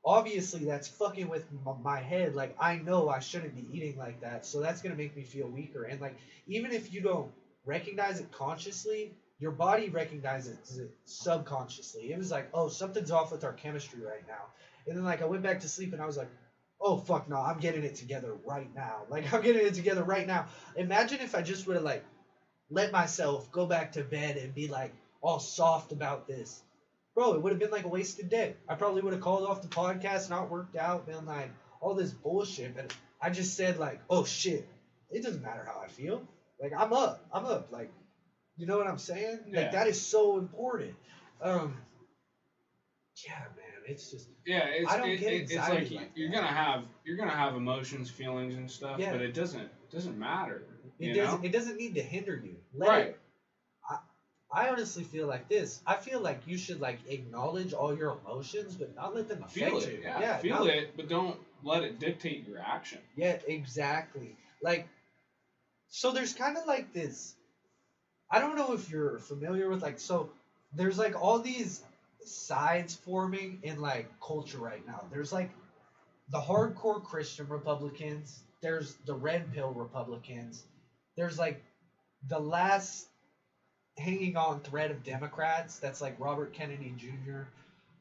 Obviously that's fucking with my head. Like, I know I shouldn't be eating like that, so that's going to make me feel weaker. And like, even if you don't recognize it consciously, your body recognizes it subconsciously. It was like, oh, something's off with our chemistry right now. And then like I went back to sleep and I was like, oh, fuck no, I'm getting it together right now. Like, I'm getting it together right now. Imagine if I just would have, like, let myself go back to bed and be, like, all soft about this. Bro, it would have been, like, a wasted day. I probably would have called off the podcast, not worked out, been, like, all this bullshit. But I just said, like, oh, shit, it doesn't matter how I feel. Like, I'm up. Like, you know what I'm saying? Yeah. Like, that is so important. Yeah, man. It's just it's like you're that. gonna have emotions, feelings, and stuff, but it doesn't matter. It doesn't need to hinder you. Right. I honestly feel like this. I feel like you should like acknowledge all your emotions, but not let them affect you. Yeah, feel it, but don't let it dictate your action. Yeah, exactly. Like, so there's kind of like this. I don't know if you're familiar with like so. there's like all these sides forming in like culture right now. There's like the hardcore Christian Republicans. There's the red pill Republicans. There's like the last hanging on thread of Democrats. That's like Robert Kennedy Jr.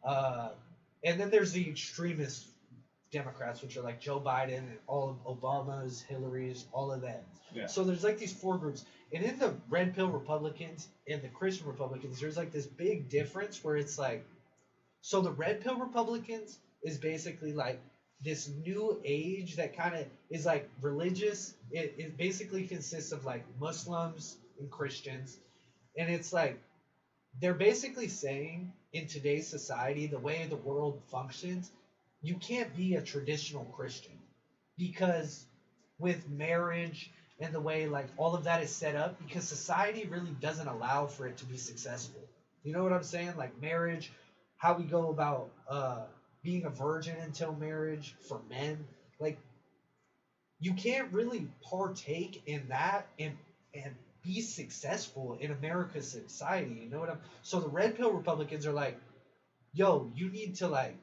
Uh, and then there's the extremist Democrats, which are like Joe Biden and all of Obama's, Hillary's, all of them. Yeah. So there's like these four groups. And in the red pill Republicans and the Christian Republicans, there's like this big difference where it's like, so the red pill Republicans is basically like this new age that kind of is like religious. It basically consists of like Muslims and Christians. And it's like, they're basically saying in today's society, the way the world functions, you can't be a traditional Christian because with marriage and the way like all of that is set up, because society really doesn't allow for it to be successful. You know what I'm saying? Like marriage, how we go about being a virgin until marriage for men, like you can't really partake in that and be successful in America's society. You know what I'm? So the red pill Republicans are like, yo, you need to like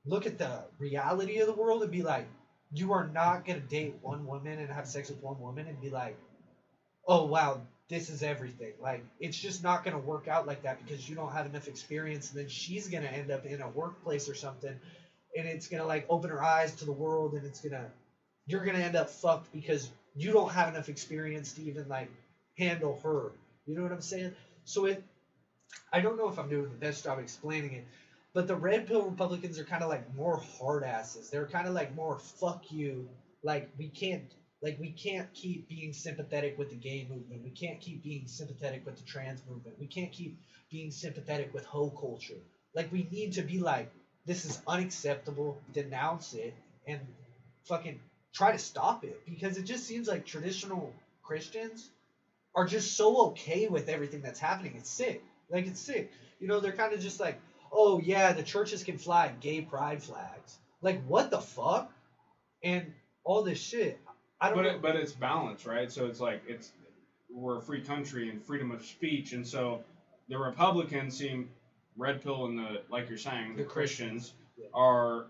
look at the reality of the world and be like, you are not gonna date one woman and have sex with one woman and be like, oh wow, this is everything. Like it's just not gonna work out like that because you don't have enough experience, and then she's gonna end up in a workplace or something, and it's gonna like open her eyes to the world, and you're gonna end up fucked because you don't have enough experience to even like handle her. You know what I'm saying? So I don't know if I'm doing the best job explaining it, but the red pill Republicans are kind of like more hard asses. They're kind of like more fuck you. Like we can't keep being sympathetic with the gay movement. We can't keep being sympathetic with the trans movement. We can't keep being sympathetic with hoe culture. Like we need to be like, this is unacceptable, denounce it, and fucking try to stop it. Because it just seems like traditional Christians are just so okay with everything that's happening. It's sick. Like it's sick. You know, they're kind of just like, oh yeah, the churches can fly gay pride flags. Like what the fuck? And all this shit. I don't know. But it's balanced, right? So it's like we're a free country and freedom of speech, and so the Republicans seem red pill and the like you're saying the Christians are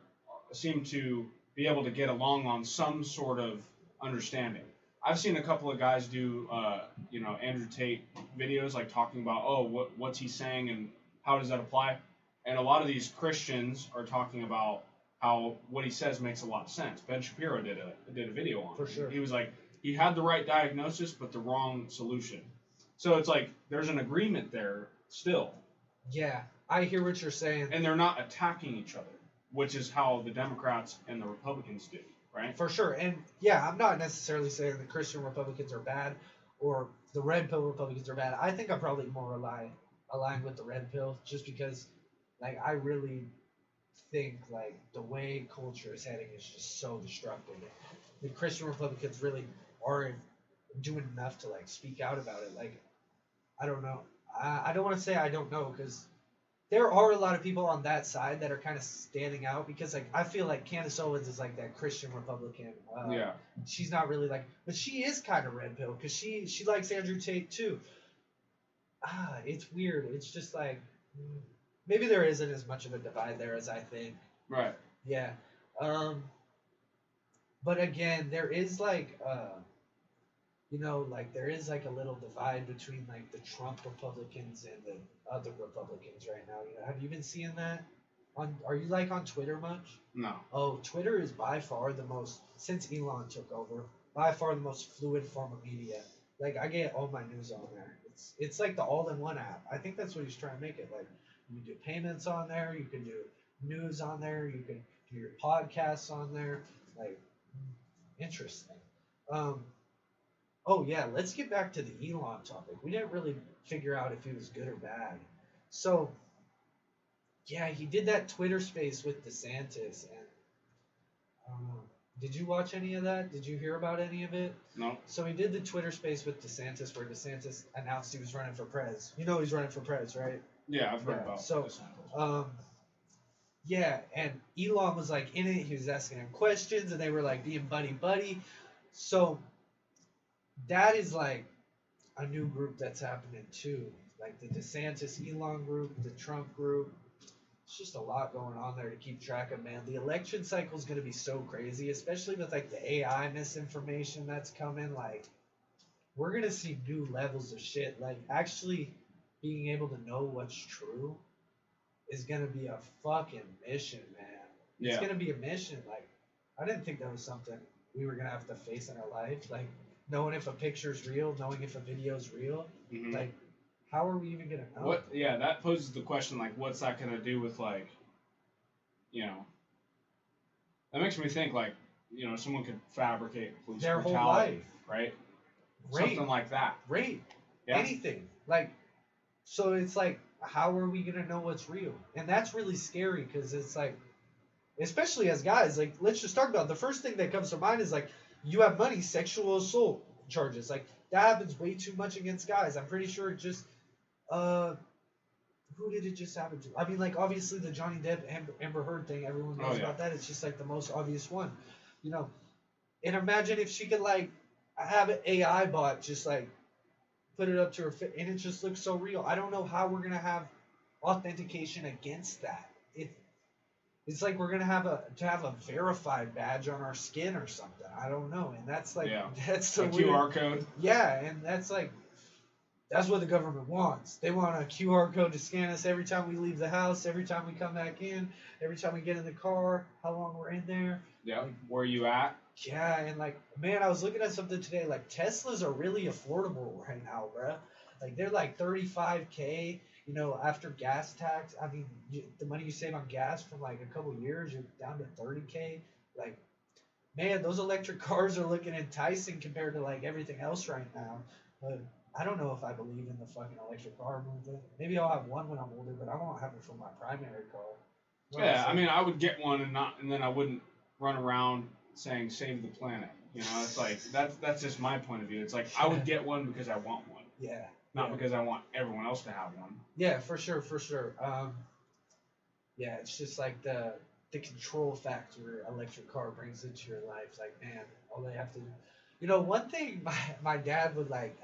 seem to be able to get along on some sort of understanding. I've seen a couple of guys do Andrew Tate videos like talking about what's he saying and how does that apply, and a lot of these Christians are talking about how what he says makes a lot of sense. Ben Shapiro did a video on it. For sure. He was like, he had the right diagnosis, but the wrong solution. So it's like, there's an agreement there still. Yeah, I hear what you're saying. And they're not attacking each other, which is how the Democrats and the Republicans do, right? For sure. And yeah, I'm not necessarily saying the Christian Republicans are bad or the red pill Republicans are bad. I think I'm probably more aligned with the red pill just because, like, I really think like the way culture is heading is just so destructive. The Christian Republicans really aren't doing enough to like speak out about it. Like, I don't know. I don't want to say I don't know because there are a lot of people on that side that are kind of standing out because like I feel like Candace Owens is like that Christian Republican. Yeah. She's not really like, but she is kind of red pill because she likes Andrew Tate too. It's weird. It's just like. Maybe there isn't as much of a divide there as I think. Right. Yeah. But again, there is like, there is like a little divide between like the Trump Republicans and the other Republicans right now. You know, have you been seeing that? Are you like on Twitter much? No. Oh, Twitter is by far the most, since Elon took over, by far the most fluid form of media. Like I get all my news on there. It's like the all-in-one app. I think that's what he's trying to make it like. You can do payments on there. You can do news on there. You can do your podcasts on there. Like, interesting. Oh yeah, let's get back to the Elon topic. We didn't really figure out if he was good or bad. So, yeah, he did that Twitter space with DeSantis, and I don't know. Did you watch any of that? Did you hear about any of it? No. So he did the Twitter space with DeSantis, where DeSantis announced he was running for prez. You know he's running for prez, right? Yeah, I've heard about so, yeah, and Elon was like in it. He was asking him questions, and they were like being buddy. So that is like a new group that's happening too. like the DeSantis Elon group, the Trump group. It's just a lot going on there to keep track of, man. The election cycle is going to be so crazy, especially with like the AI misinformation that's coming. Like, we're going to see new levels of shit. Like, actually being able to know what's true is going to be a fucking mission, man. It's going to be a mission. Like, I didn't think that was something we were going to have to face in our life. Like, knowing if a picture's real, knowing if a video's real. Mm-hmm. Like, how are we even going to know? What? Yeah, that poses the question, like, what's that going to do with, like, you know, that makes me think, like, you know, someone could fabricate police their brutality, whole life. right? Rape. Something like that. Rape. Yeah. Anything. Like, so it's like, how are we going to know what's real? And that's really scary because it's like, especially as guys, like, let's just talk about it. The first thing that comes to mind is like, you have money, sexual assault charges. Like, that happens way too much against guys. I'm pretty sure it just, who did it just happen to? I mean, like, obviously the Johnny Depp Amber Heard thing, everyone knows about that. It's just like the most obvious one, you know. And imagine if she could like have an AI bot just like put it up to her and it just looks so real. I don't know how we're gonna have authentication against that. It's like we're gonna have a verified badge on our skin or something. I don't know, and that's like that's the QR code. Yeah, and that's like. That's what the government wants. They want a QR code to scan us every time we leave the house, every time we come back in, every time we get in the car, how long we're in there. Yeah, like, where you at? Yeah, and like, man, I was looking at something today. Like, Teslas are really affordable right now, bro. Like, they're like $35K. You know, after gas tax. I mean, the money you save on gas from like a couple years, you're down to $30K. Like, man, those electric cars are looking enticing compared to like everything else right now. But I don't know if I believe in the fucking electric car movement. Maybe I'll have one when I'm older, but I won't have it for my primary car. Yeah, I mean, I would get one and then I wouldn't run around saying save the planet. You know, it's like that's just my point of view. It's like I would get one because I want one. Yeah. Not because I want everyone else to have one. Yeah, for sure. Yeah, it's just like the control factor electric car brings into your life. Like, man, all they have to do. You know, one thing my dad would like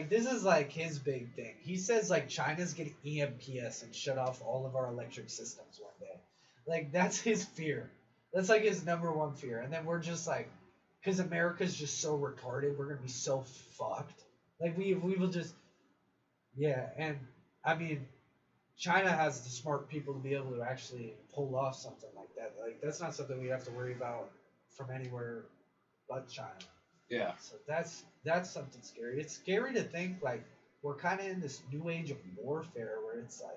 this is like his big thing. He says like China's getting EMPs and shut off all of our electric systems one day. Like, that's his fear. That's like his number one fear. And then we're just like, because America's just so retarded, we're gonna be so fucked. Like we will just, yeah. And I mean, China has the smart people to be able to actually pull off something like that. Like, that's not something we have to worry about from anywhere but China. Yeah. So that's something scary. It's scary to think like we're kind of in this new age of warfare where it's like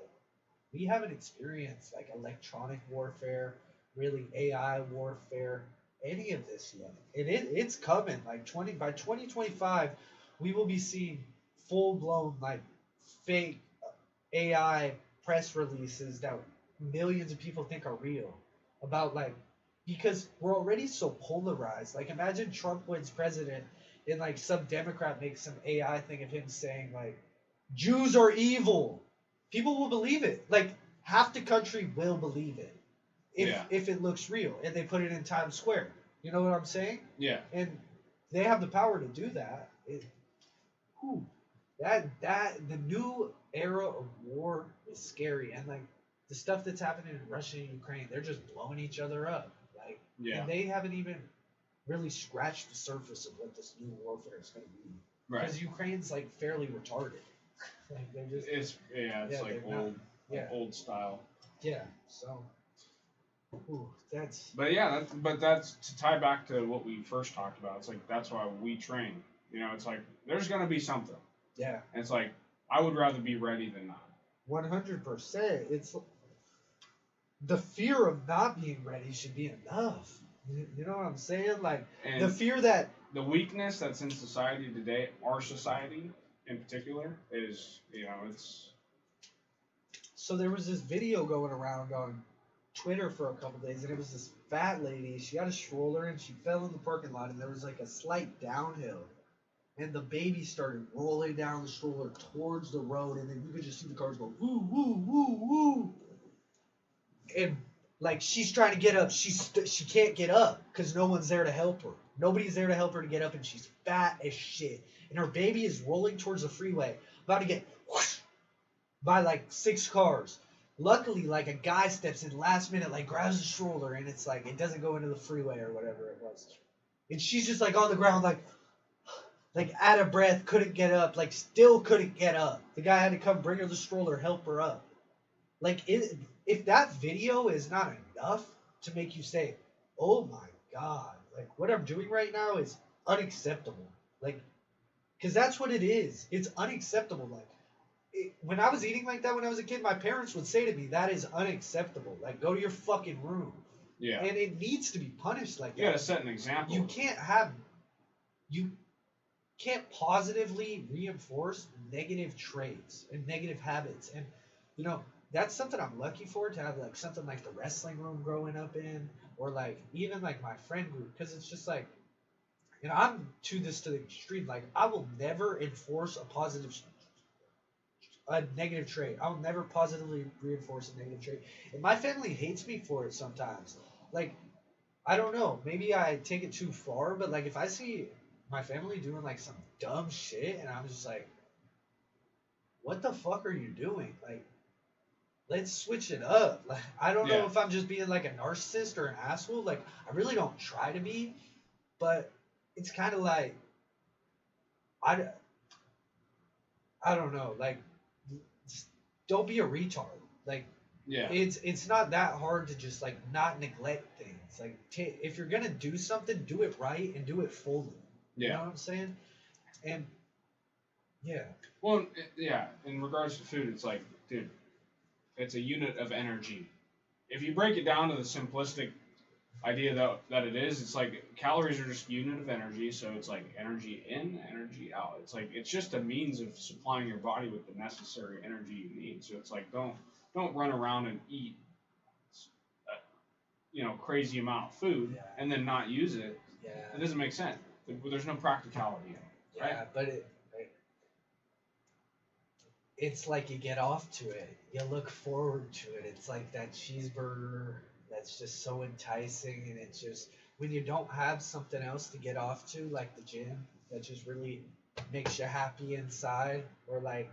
we haven't experienced like electronic warfare, really AI warfare, any of this yet. And it's coming. Like by 2025, we will be seeing full blown like fake AI press releases that millions of people think are real about like. Because we're already so polarized. Like, imagine Trump wins president and, like, some Democrat makes some AI thing of him saying, like, Jews are evil. People will believe it. Like, half the country will believe it if it looks real. And they put it in Times Square. You know what I'm saying? Yeah. And they have the power to do that. The new era of war is scary. And, like, the stuff that's happening in Russia and Ukraine, they're just blowing each other up. Yeah. And they haven't even really scratched the surface of what this new warfare is going to be. Right. Because Ukraine's like fairly retarded. Like they're just. It's like old style. Yeah. So. That's. But yeah, that's to tie back to what we first talked about. It's like that's why we train. You know, it's like there's going to be something. Yeah. And it's like I would rather be ready than not. 100%. It's. The fear of not being ready should be enough. You know what I'm saying? Like, and the fear that... The weakness that's in society today, our society in particular, is, you know, it's... So there was this video going around on Twitter for a couple days, and it was this fat lady. She had a stroller, and she fell in the parking lot, and there was, like, a slight downhill. And the baby started rolling down the stroller towards the road, and then you could just see the cars go, woo, woo, woo, woo. And like she's trying to get up, she can't get up because no one's there to help her. Nobody's there to help her to get up, and she's fat as shit. And her baby is rolling towards the freeway, about to get whoosh, by like 6 cars. Luckily, like a guy steps in last minute, like grabs the stroller, and it's like it doesn't go into the freeway or whatever it was. And she's just like on the ground, like out of breath, couldn't get up, like still couldn't get up. The guy had to come bring her the stroller, help her up. Like if that video is not enough to make you say, "Oh my God, like what I'm doing right now is unacceptable," like, because that's what it is. It's unacceptable. Like when I was eating like that when I was a kid, my parents would say to me, "That is unacceptable. Like go to your fucking room." Yeah. And it needs to be punished like that. You gotta set an example. You can't positively reinforce negative traits and negative habits. And you know, that's something I'm lucky for, to have like something like the wrestling room growing up in, or like even like my friend group, because it's just like, and I'm to the extreme. Like I will never enforce a negative trait. I'll never positively reinforce a negative trait. And my family hates me for it sometimes. Like, I don't know, maybe I take it too far, but like if I see my family doing like some dumb shit and I'm just like, what the fuck are you doing? Like, let's switch it up. Like, I don't know if I'm just being like a narcissist or an asshole. Like, I really don't try to be, but it's kind of like, I don't know. Like, don't be a retard. Like, it's not that hard to just like not neglect things. Like, if you're gonna do something, do it right and do it fully. You know what I'm saying? And yeah. Well, in regards to food, it's like, dude, it's a unit of energy. If you break it down to the simplistic idea that it is, it's like calories are just a unit of energy, so it's like energy in, energy out. It's like it's just a means of supplying your body with the necessary energy you need. So it's like don't run around and eat crazy amount of food and then not use it. Yeah. It doesn't make sense. There's no practicality in it. Right? Yeah, but it's like you get off to it. You look forward to it. It's like that cheeseburger that's just so enticing, and it's just when you don't have something else to get off to, like the gym, that just really makes you happy inside. Or like,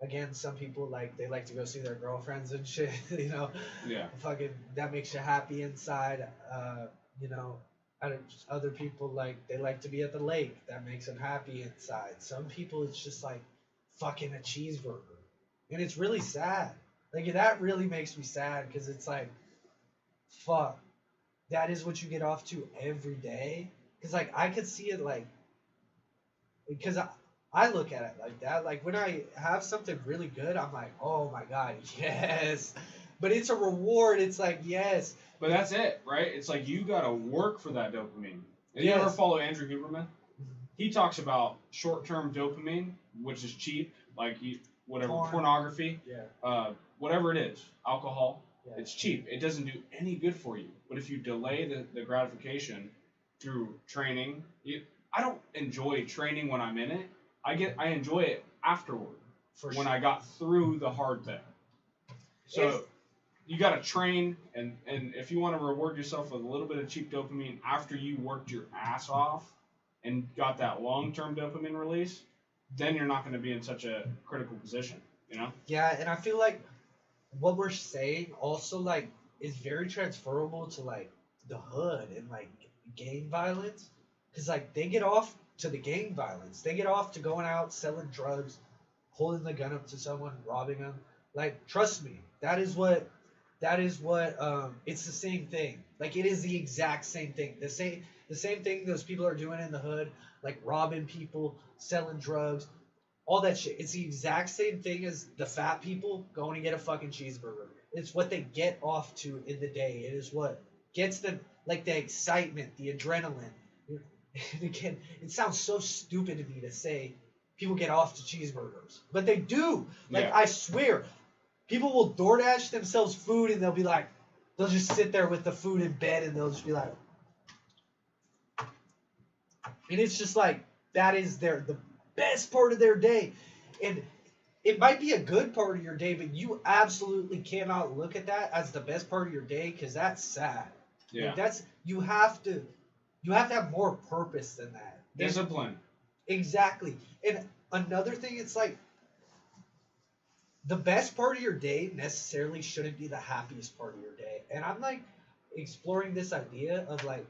again, some people like they like to go see their girlfriends and shit, you know. Yeah. Fucking that makes you happy inside. You know, other people like they like to be at the lake. That makes them happy inside. Some people it's just like fucking a cheeseburger, and it's really sad. Like that really makes me sad because it's like, fuck, that is what you get off to every day. Because like I could see it like, because I look at it like that. Like when I have something really good, I'm like, oh my God, yes. But it's a reward. It's like, yes. But that's it, right? It's like you gotta work for that dopamine. And you ever follow Andrew Huberman? He talks about short-term dopamine, which is cheap, like pornography, whatever it is, alcohol. Yeah. It's cheap. It doesn't do any good for you. But if you delay the gratification through training, I don't enjoy training when I'm in it. I enjoy it afterward when I got through the hard thing. So you got to train, and if you want to reward yourself with a little bit of cheap dopamine after you worked your ass off and got that long-term dopamine release, then you're not going to be in such a critical position, you know? Yeah, and I feel like what we're saying also like is very transferable to like the hood and like gang violence, because like they get off to the gang violence. They get off to going out selling drugs, holding the gun up to someone, robbing them. Like, trust me, that is what it's the same thing. Like, it is the exact same thing. The same thing those people are doing in the hood, like robbing people, selling drugs, all that shit. It's the exact same thing as the fat people going to get a fucking cheeseburger. It's what they get off to in the day. It is what gets them, like, the excitement, the adrenaline. And again, it sounds so stupid to me to say people get off to cheeseburgers, but they do. Like, I swear, people will DoorDash themselves food, and they'll be like, they'll just sit there with the food in bed, and they'll just be like, and it's just like, that is the best part of their day. And it might be a good part of your day, but you absolutely cannot look at that as the best part of your day, because that's sad. Yeah. Like, you have to have more purpose than that. Discipline. Exactly. And another thing, it's like, the best part of your day necessarily shouldn't be the happiest part of your day. And I'm like exploring this idea of like,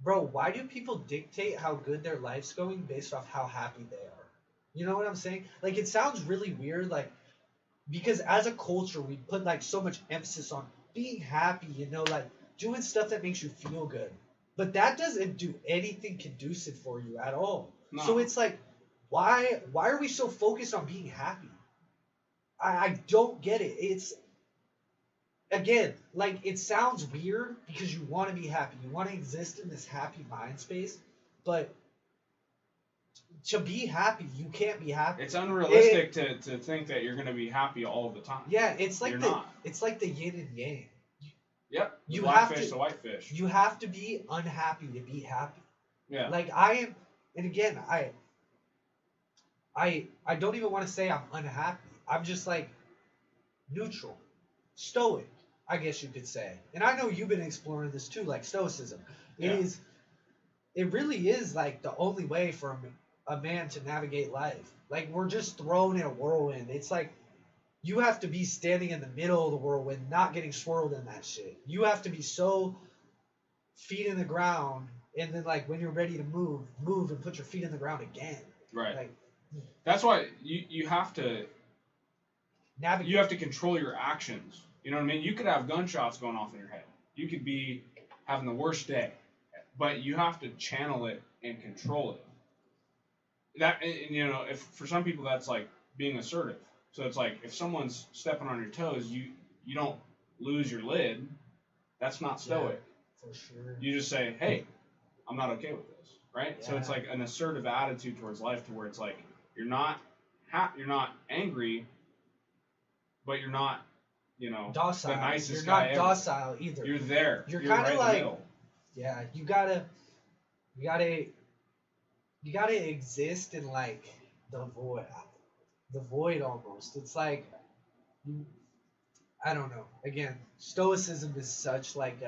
bro, why do people dictate how good their life's going based off how happy they are? You know what I'm saying? Like, it sounds really weird, like, because as a culture, we put like so much emphasis on being happy, you know, like doing stuff that makes you feel good. But that doesn't do anything conducive for you at all. No. So it's like, why are we so focused on being happy? I don't get it. It's again, like it sounds weird because you want to be happy. You want to exist in this happy mind space, but to be happy, you can't be happy. It's unrealistic to think that you're going to be happy all the time. Yeah, it's like not. It's like the yin and yang. Yep. You black have fish to to white fish. You have to be unhappy to be happy. Yeah. Like I am, and again, I don't even want to say I'm unhappy. I'm just like neutral, stoic, I guess you could say. And I know you've been exploring this too, like stoicism. It really is like the only way for a man to navigate life. Like we're just thrown in a whirlwind. It's like you have to be standing in the middle of the whirlwind, not getting swirled in that shit. You have to be so feet in the ground, and then like when you're ready to move and put your feet in the ground again. Right. Like that's why you have to navigate. You have to control your actions. You know what I mean? You could have gunshots going off in your head. You could be having the worst day, but you have to channel it and control it. That, and, you know, if for some people that's like being assertive. So it's like if someone's stepping on your toes, you don't lose your lid. That's not stoic. Yeah, for sure. You just say, "Hey, I'm not okay with this," right? Yeah. So it's like an assertive attitude towards life, to where it's like you're not angry, but you're not, you know, docile. the nicest you're guy not ever. docile either. You're there. You're kind of right like, in the middle. Yeah, you gotta exist in like the void almost. It's like, I don't know. Again, stoicism is such like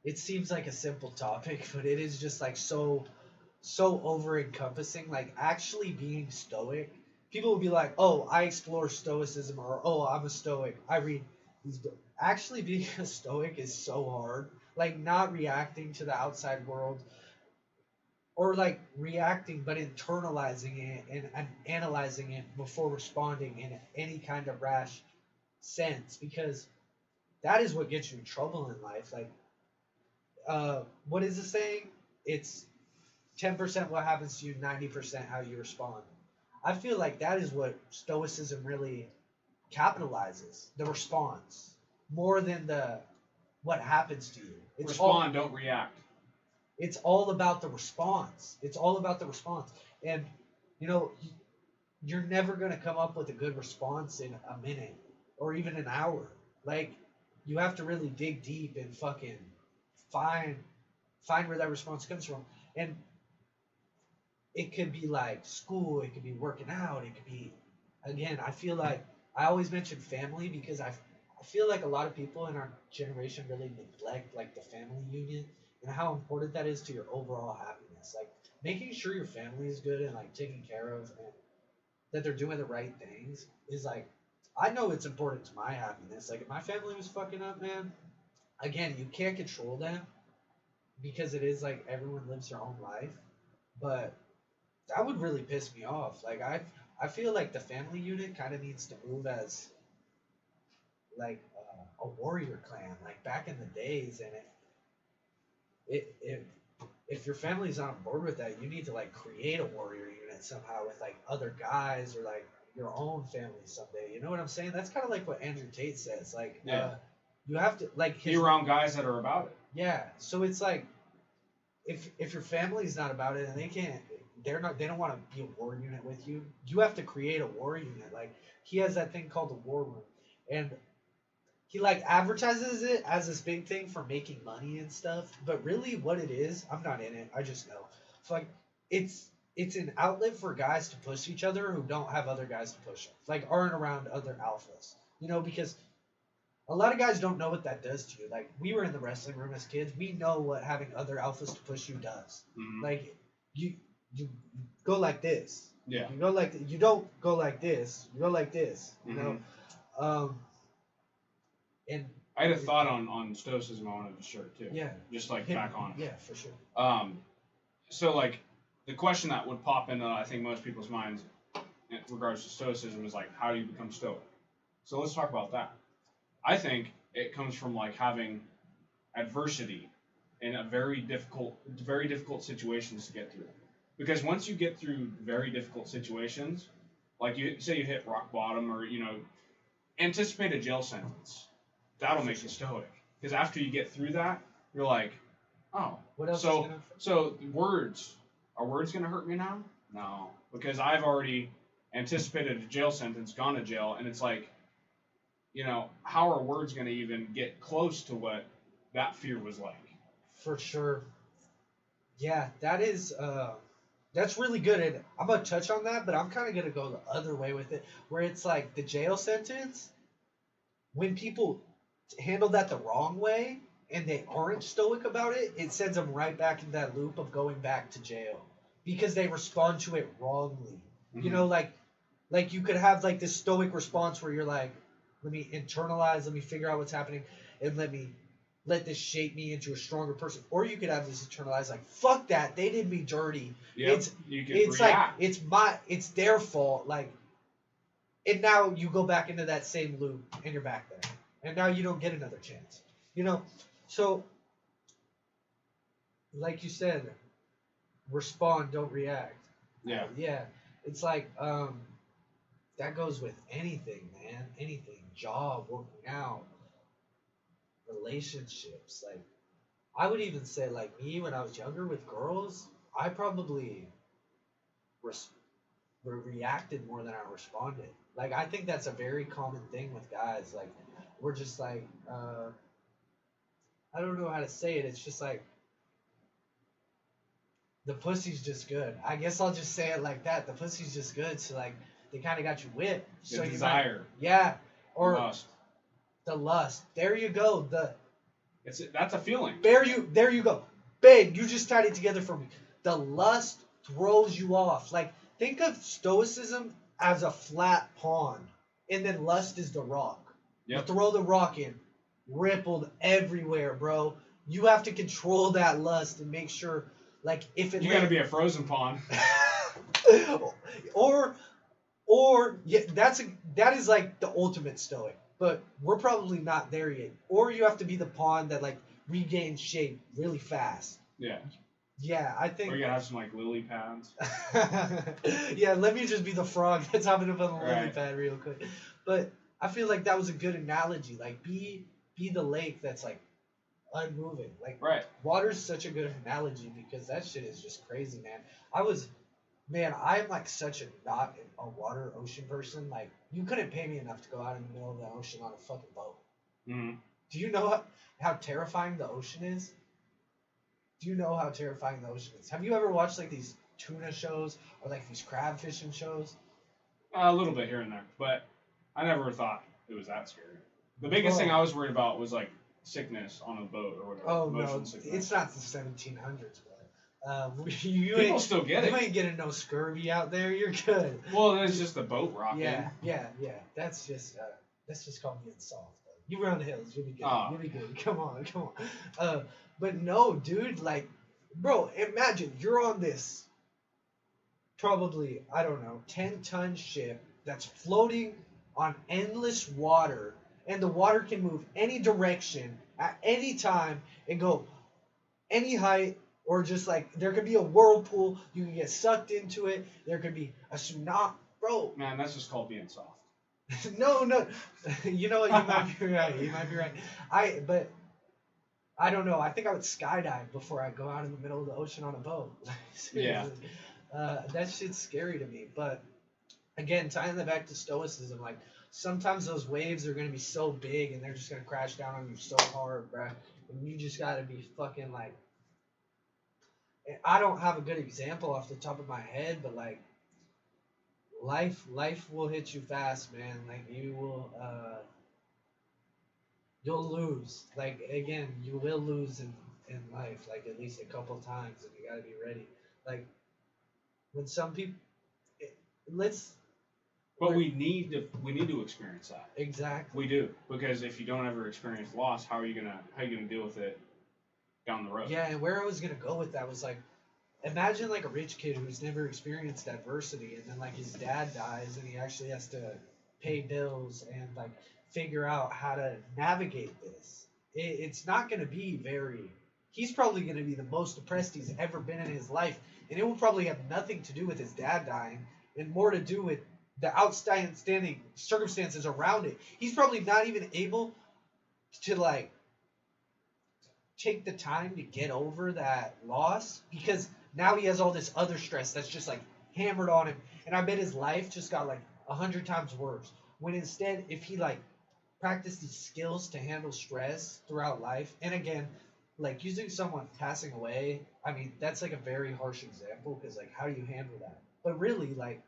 it seems like a simple topic, but it is just like so over encompassing. Like actually being stoic, people will be like, "Oh, I explore stoicism," or "Oh, I'm a stoic. I read these books." Actually being a stoic is so hard. Like not reacting to the outside world, or like reacting but internalizing it and analyzing it before responding in any kind of rash sense, because that is what gets you in trouble in life. Like what is the saying? It's 10% what happens to you, 90% how you respond. I feel like that is what stoicism really capitalizes, the response, more than the what happens to you. It's Respond, don't react. It's all about the response. It's all about the response. And, you know, you're never going to come up with a good response in a minute or even an hour. Like, you have to really dig deep and fucking find where that response comes from. And it could be like school, it could be working out, it could be, again, I feel like I always mention family because I feel like a lot of people in our generation really neglect like the family union and how important that is to your overall happiness. Like making sure your family is good and like taken care of and that they're doing the right things is like, I know it's important to my happiness. Like if my family was fucking up, man, again, you can't control them because it is like everyone lives their own life, but that would really piss me off. Like I feel like the family unit kind of needs to move as like a warrior clan, like back in the days. And if your family's not on board with that, you need to like create a warrior unit somehow with like other guys or like your own family someday. You know what I'm saying? That's kind of like what Andrew Tate says. Like, you have to like be around guys that are about it. Yeah. So it's like, if your family's not about it and they don't want to be a war unit with you, you have to create a war unit. Like he has that thing called the war room, and he like advertises it as this big thing for making money and stuff, but really what it is, I'm not in it, I just know. It's like it's an outlet for guys to push each other who don't have other guys to push them, like aren't around other alphas. You know, because a lot of guys don't know what that does to you. Like we were in the wrestling room as kids, we know what having other alphas to push you does. Mm-hmm. Like you go like this. Yeah. You go like you don't go like this. You go like this. You know. And I had a thought on Stoicism I wanted to share too. Yeah. Just like back on it. Yeah, for sure. So like the question that would pop into I think most people's minds in regards to Stoicism is like, how do you become Stoic? So let's talk about that. I think it comes from like having adversity in a very difficult situations to get through. Because once you get through very difficult situations, like you say you hit rock bottom or anticipate a jail sentence, that'll make you stoic. Because after you get through that, you're like, oh, what else? So words are words gonna hurt me now? No, because I've already anticipated a jail sentence, gone to jail, and it's like, how are words gonna even get close to what that fear was like? For sure. Yeah, that's really good, and I'm gonna touch on that, but I'm kind of gonna go the other way with it, where it's like the jail sentence. When people handle that the wrong way and they aren't stoic about it, it sends them right back into that loop of going back to jail because they respond to it wrongly. Mm-hmm. Like you could have like this stoic response where you're like, let me internalize, let me figure out what's happening, and let this shape me into a stronger person. Or you could have this internalized like, fuck that, they did me dirty. Yep, it's react. like it's their fault. Like, and now you go back into that same loop and you're back there. And now you don't get another chance. So like you said, respond, don't react. Yeah. Yeah. It's like that goes with anything, man. Anything. Job, working out, relationships. Like I would even say like me when I was younger with girls, I probably reacted more than I responded. Like I think that's a very common thing with guys. Like we're just like I don't know how to say it. It's just like the pussy's just good. I guess I'll just say it like that. The pussy's just good. So like they kind of got you whipped. So the desire. Yeah. Or lust. The lust. There you go. That's a feeling. There you go. Babe, you just tied it together for me. The lust throws you off. Like think of stoicism as a flat pond, and then lust is the rock. Yep. You throw the rock in, rippled everywhere, bro. You have to control that lust and make sure, like, if it. You got to be a frozen pond. or yeah, that is like the ultimate stoic, but we're probably not there yet. Or you have to be the pond that like regains shape really fast. Yeah. Yeah, I think. Or you gotta have some like lily pads. Yeah, let me just be the frog that's hopping up on the lily Right. pad real quick. But I feel like that was a good analogy. Like be the lake that's like unmoving. Like right. Water's such a good analogy because that shit is just crazy, man. I'm like such not a water ocean person. Like you couldn't pay me enough to go out in the middle of the ocean on a fucking boat. Mm-hmm. Do you know how terrifying the ocean is? Do you know how terrifying the ocean is? Have you ever watched like these tuna shows or like these crab fishing shows? A little bit here and there, but I never thought it was that scary. The biggest thing I was worried about was like sickness on a boat or whatever. Oh no, sickness. It's not the 1700s, but people still get it. You ain't getting no scurvy out there. You're good. Well, it's just the boat rocking. Yeah. That's just called being soft. You run the hills, you'll be good. Oh. You'll be good. Come on. But no, dude, like, bro, imagine you're on this probably, I don't know, 10-ton ship that's floating on endless water, and the water can move any direction at any time and go any height, or just like there could be a whirlpool, you can get sucked into it, there could be a tsunami, bro. Man, that's just called being soft. No, you know what? You might be right. But I don't know. I think I would skydive before I go out in the middle of the ocean on a boat. Yeah. That shit's scary to me. But again, tying that back to stoicism, like sometimes those waves are gonna be so big and they're just gonna crash down on you so hard, bro. And you just gotta be fucking like. I don't have a good example off the top of my head, but like. Life will hit you fast, man. Like you'll lose. Like again, you will lose in life, like at least a couple times, and you gotta be ready. Like when some people, let's. But we need to experience that. Exactly. We do, because if you don't ever experience loss, how are you gonna deal with it down the road? Yeah, and where I was gonna go with that was like, imagine like a rich kid who's never experienced adversity, and then like his dad dies, and he actually has to pay bills and like figure out how to navigate this. It's not gonna be very. He's probably gonna be the most depressed he's ever been in his life, and it will probably have nothing to do with his dad dying, and more to do with the outstanding circumstances around it. He's probably not even able to like take the time to get over that loss because now he has all this other stress that's just like hammered on him, and I bet his life just got like 100 times worse. When instead, if he like practiced these skills to handle stress throughout life, and again, like using someone passing away, I mean that's like a very harsh example because like how do you handle that? But really, like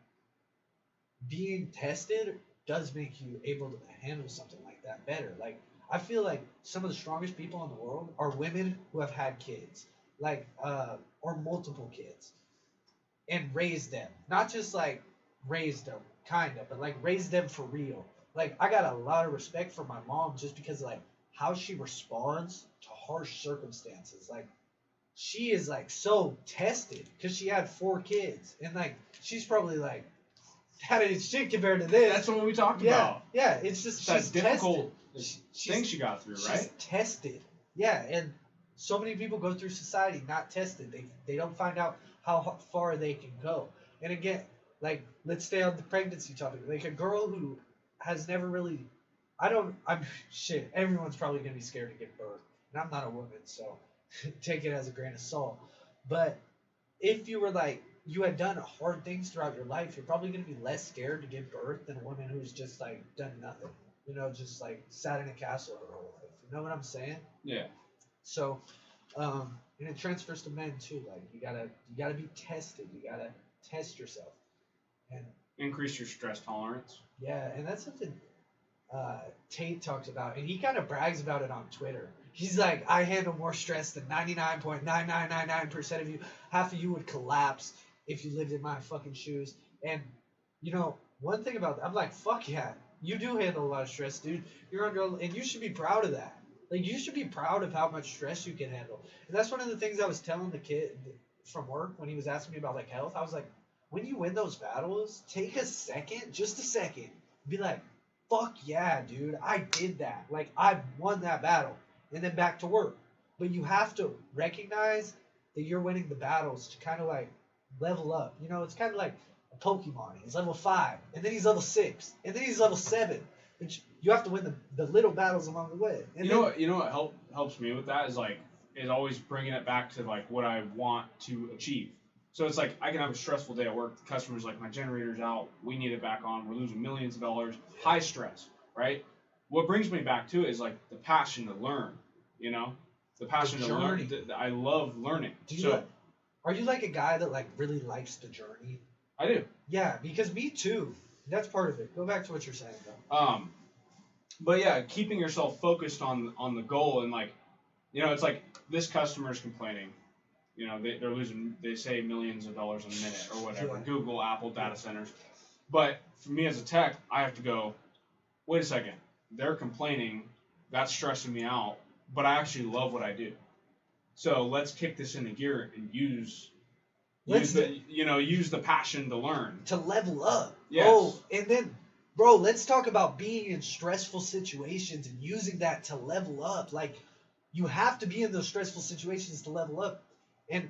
being tested does make you able to handle something like that better. Like I feel like some of the strongest people in the world are women who have had kids, like or multiple kids, and raised them. Not just like raised them, kind of, but like raised them for real. Like I got a lot of respect for my mom just because like how she responds to harsh circumstances. Like she is like so tested because she had 4 kids, and like she's probably like that ain't shit compared to this. That's what we talked Yeah, about. yeah. It's just That she's difficult tested. thing she got through, right? She's tested. Yeah, and so many people go through society not tested. They don't find out how far they can go. And again, like let's stay on the pregnancy topic. Like a girl who has never really, I'm shit. Everyone's probably gonna be scared to give birth, and I'm not a woman, so take it as a grain of salt. But if you were like you had done hard things throughout your life, you're probably going to be less scared to give birth than a woman who's just like done nothing. You know, just like sat in a castle her whole life. You know what I'm saying? Yeah. So, and it transfers to men too. Like you gotta be tested. You gotta test yourself, and increase your stress tolerance. Yeah, and that's something Tate talks about, and he kind of brags about it on Twitter. He's like, I handle more stress than 99.9999% of you. Half of you would collapse if you lived in my fucking shoes. And, you know, one thing about that, I'm like, fuck yeah, you do handle a lot of stress, dude. You're under, and you should be proud of that. Like, you should be proud of how much stress you can handle. And that's one of the things I was telling the kid from work when he was asking me about, like, health. I was like, when you win those battles, take a second, just a second, be like, fuck yeah, dude, I did that. Like, I won that battle. And then back to work. But you have to recognize that you're winning the battles to kind of like level up. You know, it's kind of like a Pokemon. He's level 5, and then he's level 6, and then he's level 7. And you have to win the little battles along the way. And you know what helps me with that is always bringing it back to like what I want to achieve. So it's like I can have a stressful day at work. The customer's like, my generator's out. We need it back on. We're losing millions of dollars. High stress, right? What brings me back to it is like the passion to learn, you know, the passion to learn. I love learning. Are you like a guy that like really likes the journey? I do. Yeah, because me too. That's part of it. Go back to what you're saying, though. But yeah, keeping yourself focused on the goal, and like, you know, it's like this customer is complaining. You know, they're losing, they say millions of dollars a minute or whatever. Yeah. Google, Apple, data centers. But for me as a tech, I have to go, wait a second. They're complaining, that's stressing me out, but I actually love what I do. So let's kick this into gear and use the passion to learn. To level up. Yes. Oh, and then, bro, let's talk about being in stressful situations and using that to level up. Like, you have to be in those stressful situations to level up. And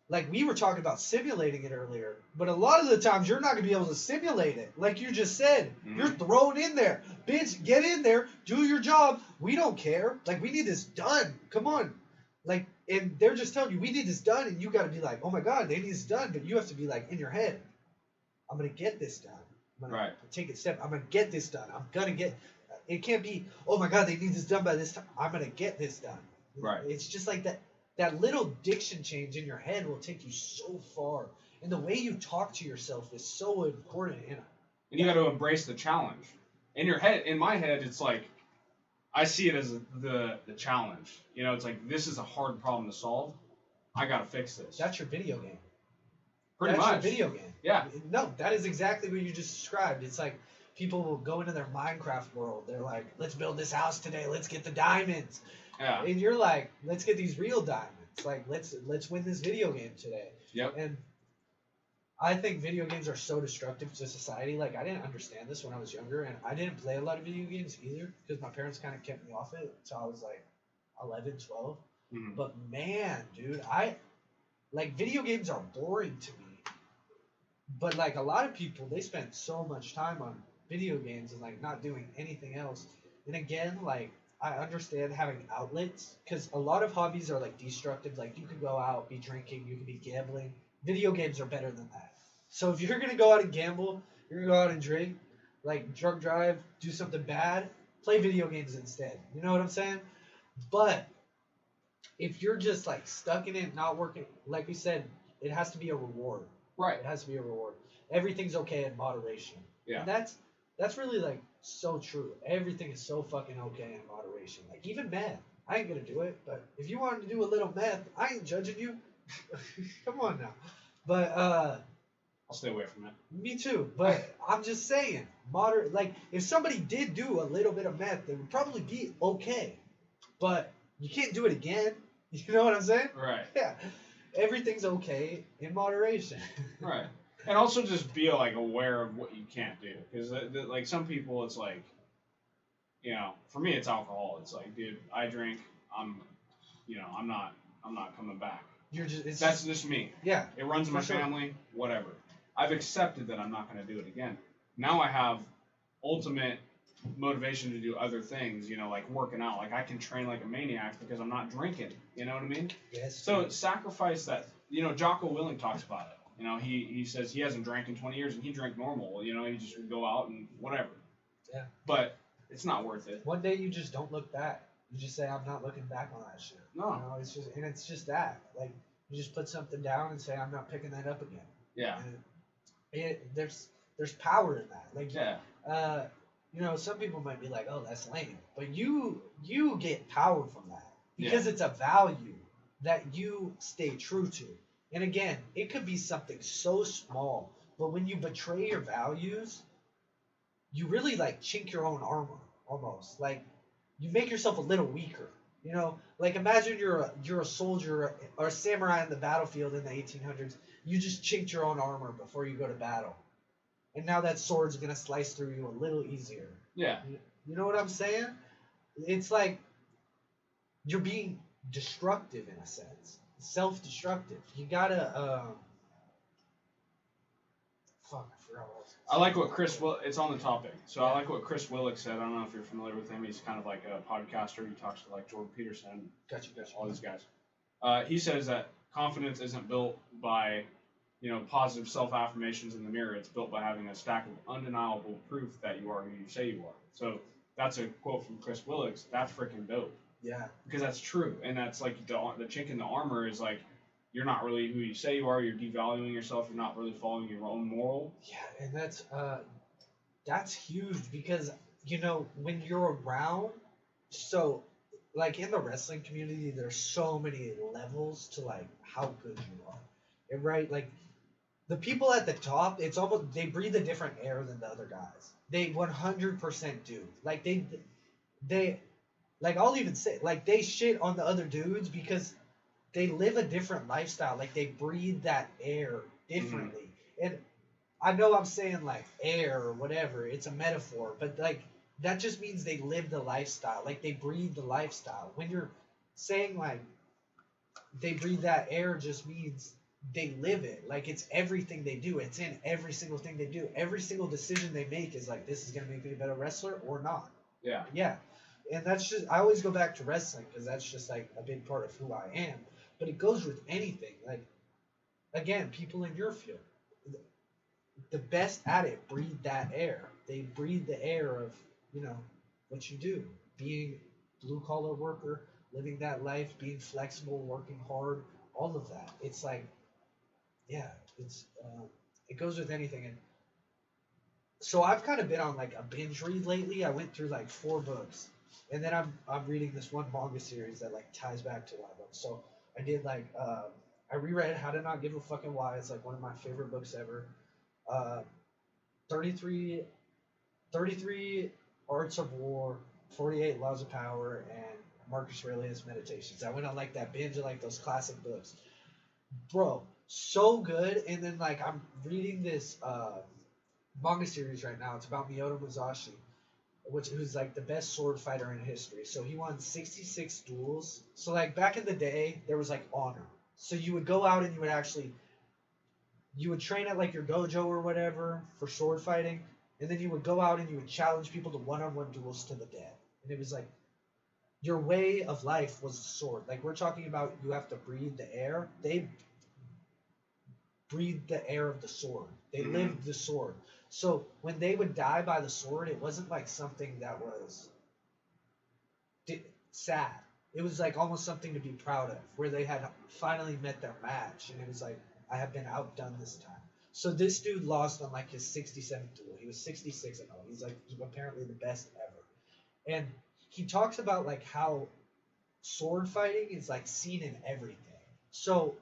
like we were talking about simulating it earlier, but a lot of the times you're not going to be able to simulate it. Like you just said, You're thrown in there. Bitch, get in there, do your job. We don't care. Like, we need this done. Come on. Like, and they're just telling you, we need this done, and you got to be like, oh my God, they need this done. But you have to be like, in your head, I'm going to get this done. I'm going to take it step. I'm going to get this done. I'm going to get, it can't be, oh my God, they need this done by this time. I'm going to get this done. Right. It's just like that. That little diction change in your head will take you so far. And the way you talk to yourself is so important. And you got to embrace the challenge. In your head, in my head, it's like, I see it as the challenge. You know, it's like, this is a hard problem to solve. I got to fix this. That's your video game. Pretty That's much. your video game. Yeah. No, that is exactly what you just described. It's like people will go into their Minecraft world. They're like, let's build this house today. Let's get the diamonds. Yeah. And you're like, let's get these real diamonds. Like, let's win this video game today. Yep. And I think video games are so destructive to society. Like, I didn't understand this when I was younger, and I didn't play a lot of video games either because my parents kind of kept me off it until I was like 11, 12. Mm-hmm. But man, dude, like, video games are boring to me. But like a lot of people, they spend so much time on video games and like not doing anything else. And again, like, I understand having outlets because a lot of hobbies are like destructive. Like, you can go out, be drinking, you can be gambling. Video games are better than that. So if you're gonna go out and gamble, you're gonna go out and drink, like drunk drive, do something bad, play video games instead. You know what I'm saying? But if you're just like stuck in it, not working, like we said, it has to be a reward. Right. It has to be a reward. Everything's okay in moderation. Yeah. And that's really like so true. Everything is so fucking okay in moderation. Like, even meth. I ain't gonna do it, but if you wanted to do a little meth, I ain't judging you. Come on now. But I'll stay away from it. Me too. But I'm just saying, like, if somebody did do a little bit of meth, they would probably be okay. But you can't do it again. You know what I'm saying? Right. Yeah. Everything's okay in moderation. Right. And also just be like aware of what you can't do, because like some people, it's like, you know, for me it's alcohol. It's like, dude, I drink. I'm not coming back. That's just me. Yeah. It runs in my family. Whatever. I've accepted that I'm not going to do it again. Now I have ultimate motivation to do other things. You know, like working out. Like, I can train like a maniac because I'm not drinking. You know what I mean? Yes. So sacrifice that. You know, Jocko Willing talks about it. You know, he says he hasn't drank in 20 years and he drank normal. You know, he just would go out and whatever. Yeah. But it's not worth it. One day you just don't look back. You just say, I'm not looking back on that shit. No. You know, it's just that. Like, you just put something down and say, I'm not picking that up again. Yeah. And there's power in that. Like, yeah. You know, some people might be like, oh, that's lame. But you get power from that. Because it's a value that you stay true to. And again, it could be something so small, but when you betray your values, you really like chink your own armor almost. Like, you make yourself a little weaker. You know, like, imagine you're a soldier or a samurai in the battlefield in the 1800s. You just chinked your own armor before you go to battle, and now that sword's gonna slice through you a little easier. Yeah. You know what I'm saying? It's like you're being destructive in a sense. Self-destructive. You gotta fuck, I forgot what else. I like what it's on the topic. So I like what Chris Willick said. I don't know if you're familiar with him. He's kind of like a podcaster. He talks to like Jordan Peterson. Gotcha. All these guys. He says that confidence isn't built by, you know, positive self-affirmations in the mirror. It's built by having a stack of undeniable proof that you are who you say you are. So that's a quote from Chris Willick. That's freaking dope. Yeah. Because that's true. And that's like the chink in the armor is like, you're not really who you say you are. You're devaluing yourself. You're not really following your own moral. Yeah, and that's huge because, you know, when you're around, so like in the wrestling community, there's so many levels to like how good you are, and right, like the people at the top, it's almost they breathe a different air than the other guys. They 100% do. Like they like I'll even say like they shit on the other dudes because they live a different lifestyle. Like, they breathe that air differently. Mm-hmm. And I know I'm saying, like, air or whatever. It's a metaphor. But, like, that just means they live the lifestyle. Like, they breathe the lifestyle. When you're saying, like, they breathe that air just means they live it. Like, it's everything they do. It's in every single thing they do. Every single decision they make is, like, this is going to make me a better wrestler or not. Yeah. Yeah. And that's just – I always go back to wrestling because that's just, like, a big part of who I am. But it goes with anything. Like, again, people in your field, the best at it breathe that air. They breathe the air of, you know, what you do. Being blue-collar worker, living that life, being flexible, working hard, all of that. It's like, yeah, it goes with anything. And so I've kind of been on, like, a binge read lately. I went through, like, 4 books. And then I'm reading this one manga series that, like, ties back to one of them. So I did, like, I reread How to Not Give a Fucking Why. It's like one of my favorite books ever. Uh, 33, 33 Arts of War, 48 Laws of Power, and Marcus Aurelius Meditations. I went on like that binge of like those classic books. Bro, so good. And then like I'm reading this manga series right now. It's about Miyoto Musashi, who's like the best sword fighter in history. So he won 66 duels. So like back in the day, there was like honor. So you would go out and you would train at like your dojo or whatever for sword fighting, and then you would go out and you would challenge people to one-on-one duels to the death. And it was like your way of life was a sword. Like we're talking about, you have to breathe the air. They breathed the air of the sword. They lived the sword. So when they would die by the sword, it wasn't like something that was sad. It was like almost something to be proud of, where they had finally met their match, and it was like, I have been outdone this time. So this dude lost on like his 67th duel. He was 66 and 0. He's like apparently the best ever. And he talks about like how sword fighting is like seen in everything. So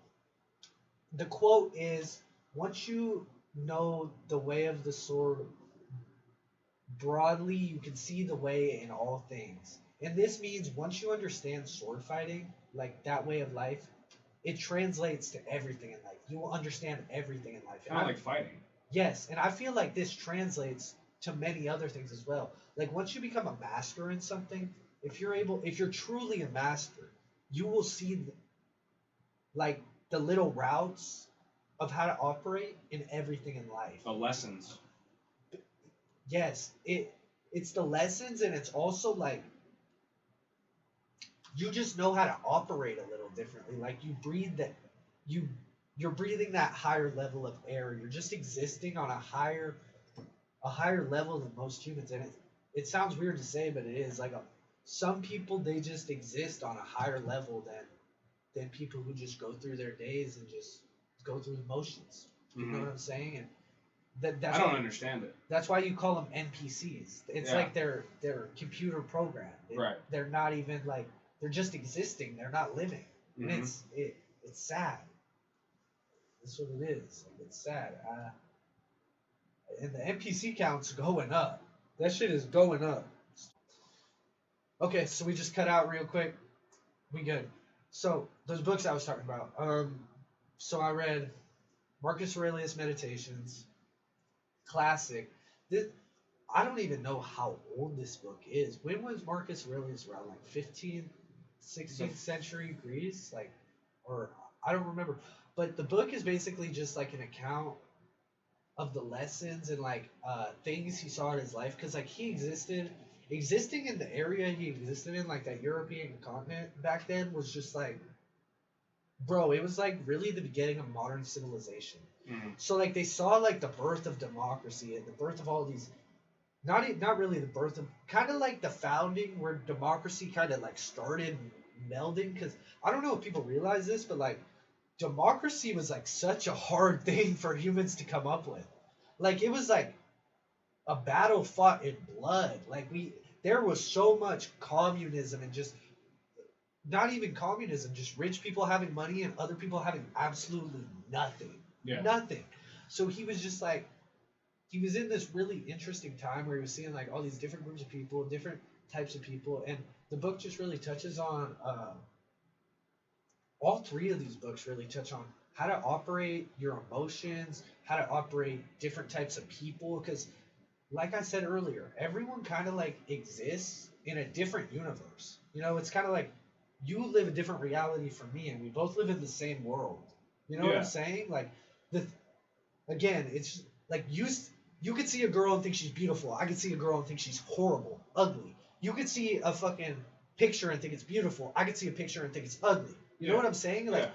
the quote is, once you know the way of the sword broadly, you can see the way in all things. And this means once you understand sword fighting, like that way of life, it translates to everything in life. You will understand everything in life. Kind of like fighting. Yes, and I feel like this translates to many other things as well. Like once you become a master in something, if you're truly a master, you will see like the little routes of how to operate in everything in life. The lessons. Yes, it's the lessons, and it's also like you just know how to operate a little differently. Like you breathe that you're breathing that higher level of air. You're just existing on a higher level than most humans. And it sounds weird to say, but it is. Like some people, they just exist on a higher level than people who just go through their days and just go through the motions. You know what I'm saying? And that's I don't understand it. That's why you call them NPCs. It's like they're computer programmed. Right. They're not even like, they're just existing. They're not living. And it's sad. That's what it is. Like, it's sad. And the NPC count's going up. That shit is going up. Okay, so we just cut out real quick. We good. So those books I was talking about. So I read Marcus Aurelius Meditations. Classic. I don't even know how old this book is. When was Marcus Aurelius around? Like 15th, 16th century Greece? Like, or I don't remember. But the book is basically just like an account of the lessons and like things he saw in his life. Because like he existing in the area he existed in, like that European continent back then, was just like, bro, it was like really the beginning of modern civilization. So like they saw like the birth of democracy and the birth of all these, not really the birth of, kind of like the founding where democracy kind of like started melding. Because I don't know if people realize this, but like democracy was like such a hard thing for humans to come up with. Like it was like a battle fought in blood. Like there was so much communism and just not even communism, just rich people having money and other people having absolutely nothing. Yeah. Nothing. So he was just like, he was in this really interesting time where he was seeing like all these different groups of people, different types of people, and the book just really touches on all three of these books really touch on how to operate your emotions, how to operate different types of people, because like I said earlier, everyone kind of like exists in a different universe. You know, it's kind of like you live a different reality from me, and we both live in the same world. You know what I'm saying? Like, again, it's like you could see a girl and think she's beautiful. I could see a girl and think she's horrible, ugly. You could see a fucking picture and think it's beautiful. I could see a picture and think it's ugly. You know what I'm saying? Like,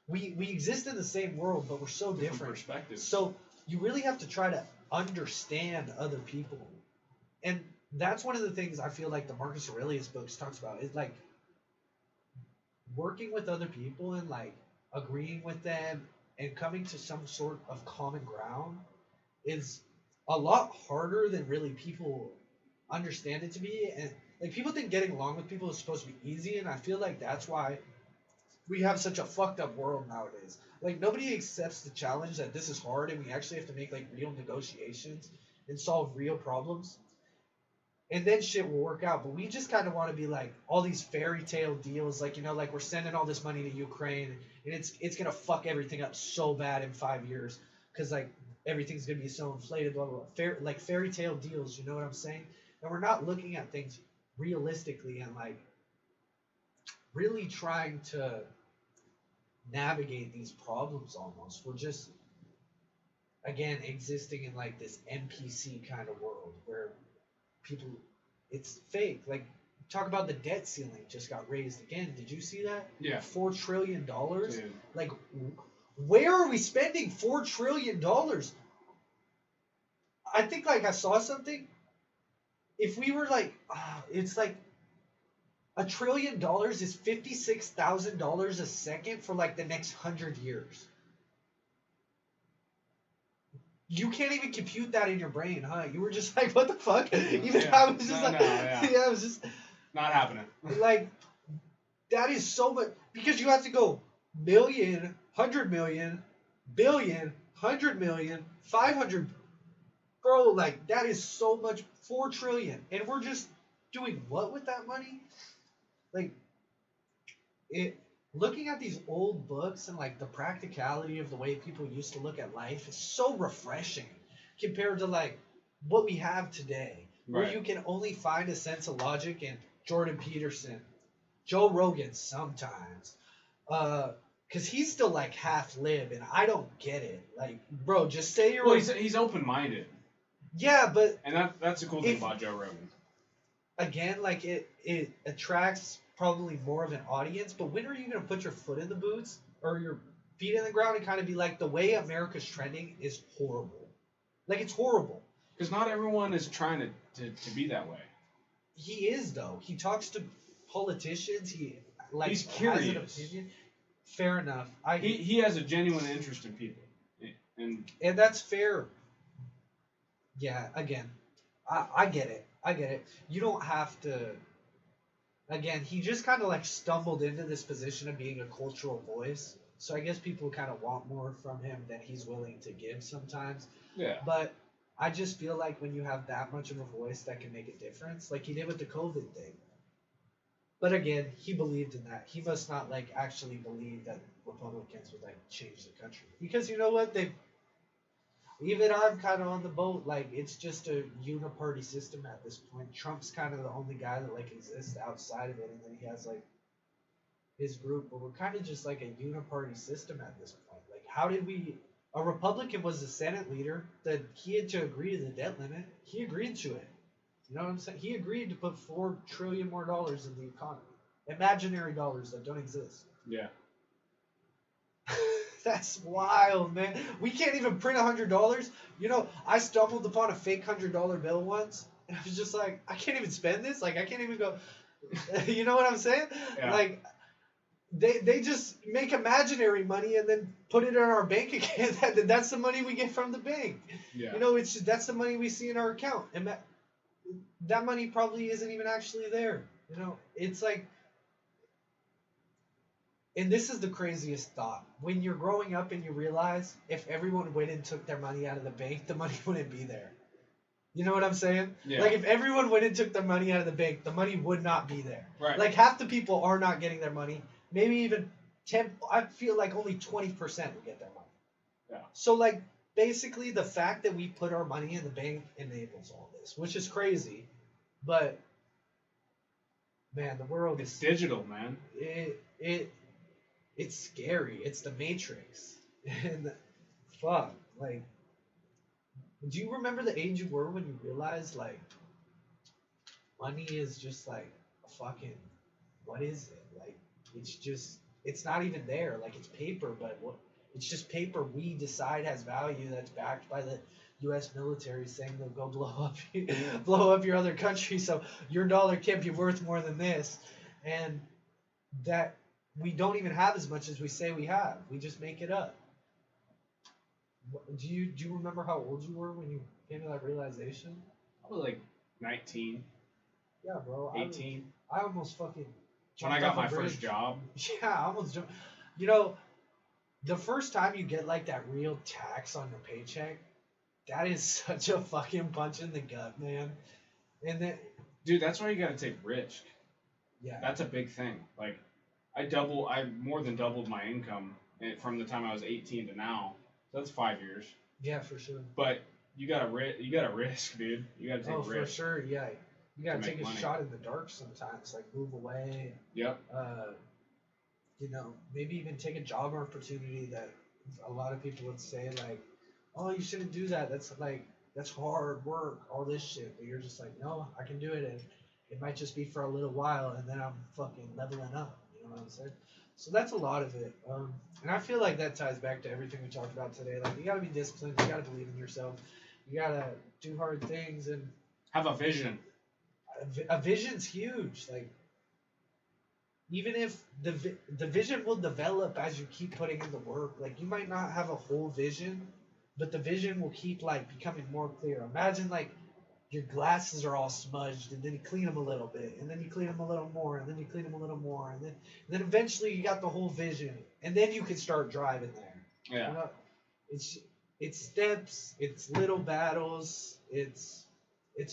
we exist in the same world, but we're so different. Perspectives. So you really have to try to understand other people, and that's one of the things I feel like the Marcus Aurelius books talks about, is like working with other people and like agreeing with them and coming to some sort of common ground is a lot harder than really people understand it to be. And like people think getting along with people is supposed to be easy, and I feel like that's why we have such a fucked up world nowadays. Like nobody accepts the challenge that this is hard and we actually have to make like real negotiations and solve real problems. And then shit will work out. But we just kind of want to be like all these fairy tale deals, like like we're sending all this money to Ukraine, and it's gonna fuck everything up so bad in 5 years because like everything's gonna be so inflated, blah blah blah. Like fairy tale deals, you know what I'm saying? And we're not looking at things realistically and like really trying to navigate these problems. Almost, we're just again existing in like this NPC kind of world where people, it's fake. Like talk about the debt ceiling just got raised again. Did you see that? Yeah. $4 trillion. Like, where are we spending $4 trillion? I think like I saw something. If we were like, it's like $1 trillion is $56,000 a second for like the next 100 years. You can't even compute that in your brain, huh? You were just like, what the fuck? Even I was just yeah, it was just not happening. Like, that is so much because you have to go million, 100 million, billion, 100 million, 500. Bro, like that is so much. 4 trillion, and we're just doing what with that money? Like, it. Looking at these old books and like the practicality of the way people used to look at life is so refreshing compared to like what we have today, where you can only find a sense of logic in Jordan Peterson, Joe Rogan sometimes, because he's still like half lib and I don't get it. Like, bro, just say you're. Well, he's open minded. Yeah, but and that's the cool thing about Joe Rogan. Again, like it attracts probably more of an audience, but when are you going to put your foot in the boots or your feet in the ground and kind of be like, the way America's trending is horrible. Like, it's horrible. Because not everyone is trying to be that way. He is, though. He talks to politicians. He's curious. Has an opinion. Fair enough. He has a genuine interest in people. And that's fair. Yeah, again, I get it. I get it. You don't have to... Again, he just kind of like stumbled into this position of being a cultural voice. So I guess people kind of want more from him than he's willing to give sometimes. Yeah. But I just feel like when you have that much of a voice that can make a difference, like he did with the COVID thing. But again, he believed in that. He must not like actually believe that Republicans would like change the country. Because you know what? Even I'm kind of on the boat. Like, it's just a uniparty system at this point. Trump's kind of the only guy that like exists outside of it, and then he has like his group. But we're kind of just like a uniparty system at this point. Like, how did we? A Republican was the Senate leader. That he had to agree to the debt limit. He agreed to it. You know what I'm saying? He agreed to put $4 trillion more in the economy. Imaginary dollars that don't exist. Yeah. That's wild, man. We can't even print $100. You know, I stumbled upon a fake $100 bill once, and I was just like, I can't even spend this. Like, I can't even go. You know what I'm saying? Yeah. Like, they just make imaginary money and then put it in our bank account. That's the money we get from the bank. Yeah. You know, that's the money we see in our account, and that money probably isn't even actually there. You know, it's like. And this is the craziest thought. When you're growing up and you realize if everyone went and took their money out of the bank, the money wouldn't be there. You know what I'm saying? Yeah. Like, if everyone went and took their money out of the bank, the money would not be there. Right. Like, half the people are not getting their money. Maybe even 10, I feel like only 20% would get their money. Yeah. So, like, basically the fact that we put our money in the bank enables all this, which is crazy. But, man, the world is digital, man. It's scary. It's the Matrix. And fuck, like, do you remember the age you were when you realized, like, money is just, like, a fucking, what is it? Like, it's not even there. Like, it's paper, but it's just paper we decide has value that's backed by the U.S. military saying they'll go blow up your other country, so your dollar can't be worth more than this. And that... we don't even have as much as we say we have. We just make it up. Do you remember how old you were when you came to that realization? I was like 19. Yeah, bro. 18. I almost fucking... When I got my first job. Yeah, I almost jumped. You know, the first time you get like that real tax on your paycheck, that is such a fucking punch in the gut, man. And then, dude, that's why you gotta take risk. Yeah. That's a big thing. Like, I more than doubled my income from the time I was 18 to now. So that's 5 years. Yeah, for sure. But you gotta risk, dude. You gotta take risk. Oh, for sure, yeah. You gotta take a shot in the dark sometimes, like move away. Yep. You know, maybe even take a job opportunity that a lot of people would say like, oh, you shouldn't do that. That's hard work, all this shit. But you're just like, no, I can do it, and it might just be for a little while, and then I'm fucking leveling up. You know what I'm saying? So that's a lot of it. And I feel like that ties back to everything we talked about today. Like, you gotta be disciplined. You gotta believe in yourself. You gotta do hard things and have a vision. A vision's huge. Like, even if the vision will develop as you keep putting in the work. Like, you might not have a whole vision, but the vision will keep like becoming more clear. Imagine like your glasses are all smudged, and then you clean them a little bit, and then you clean them a little more, and then you clean them a little more, and then eventually you got the whole vision, and then you can start driving there. Yeah. You know, it's steps, it's little battles, it's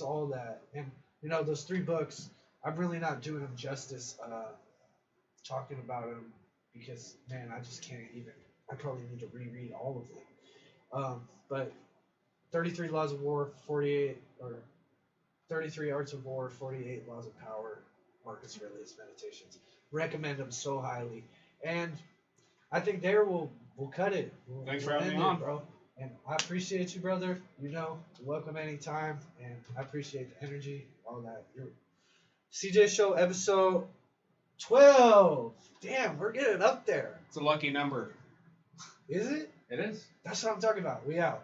all that. And you know, those 3 books, I'm really not doing them justice talking about them, because man, I just can't even. I probably need to reread all of them. But 33 Laws of War, 48 or 33 Arts of War, 48 Laws of Power, Marcus Aurelius Meditations. Recommend them so highly. And I think there we'll cut it. Thanks for having me on, bro. And I appreciate you, brother. You know, welcome anytime. And I appreciate the energy, all that. CJ Show episode 12. Damn, we're getting up there. It's a lucky number. Is it? It is. That's what I'm talking about. We out.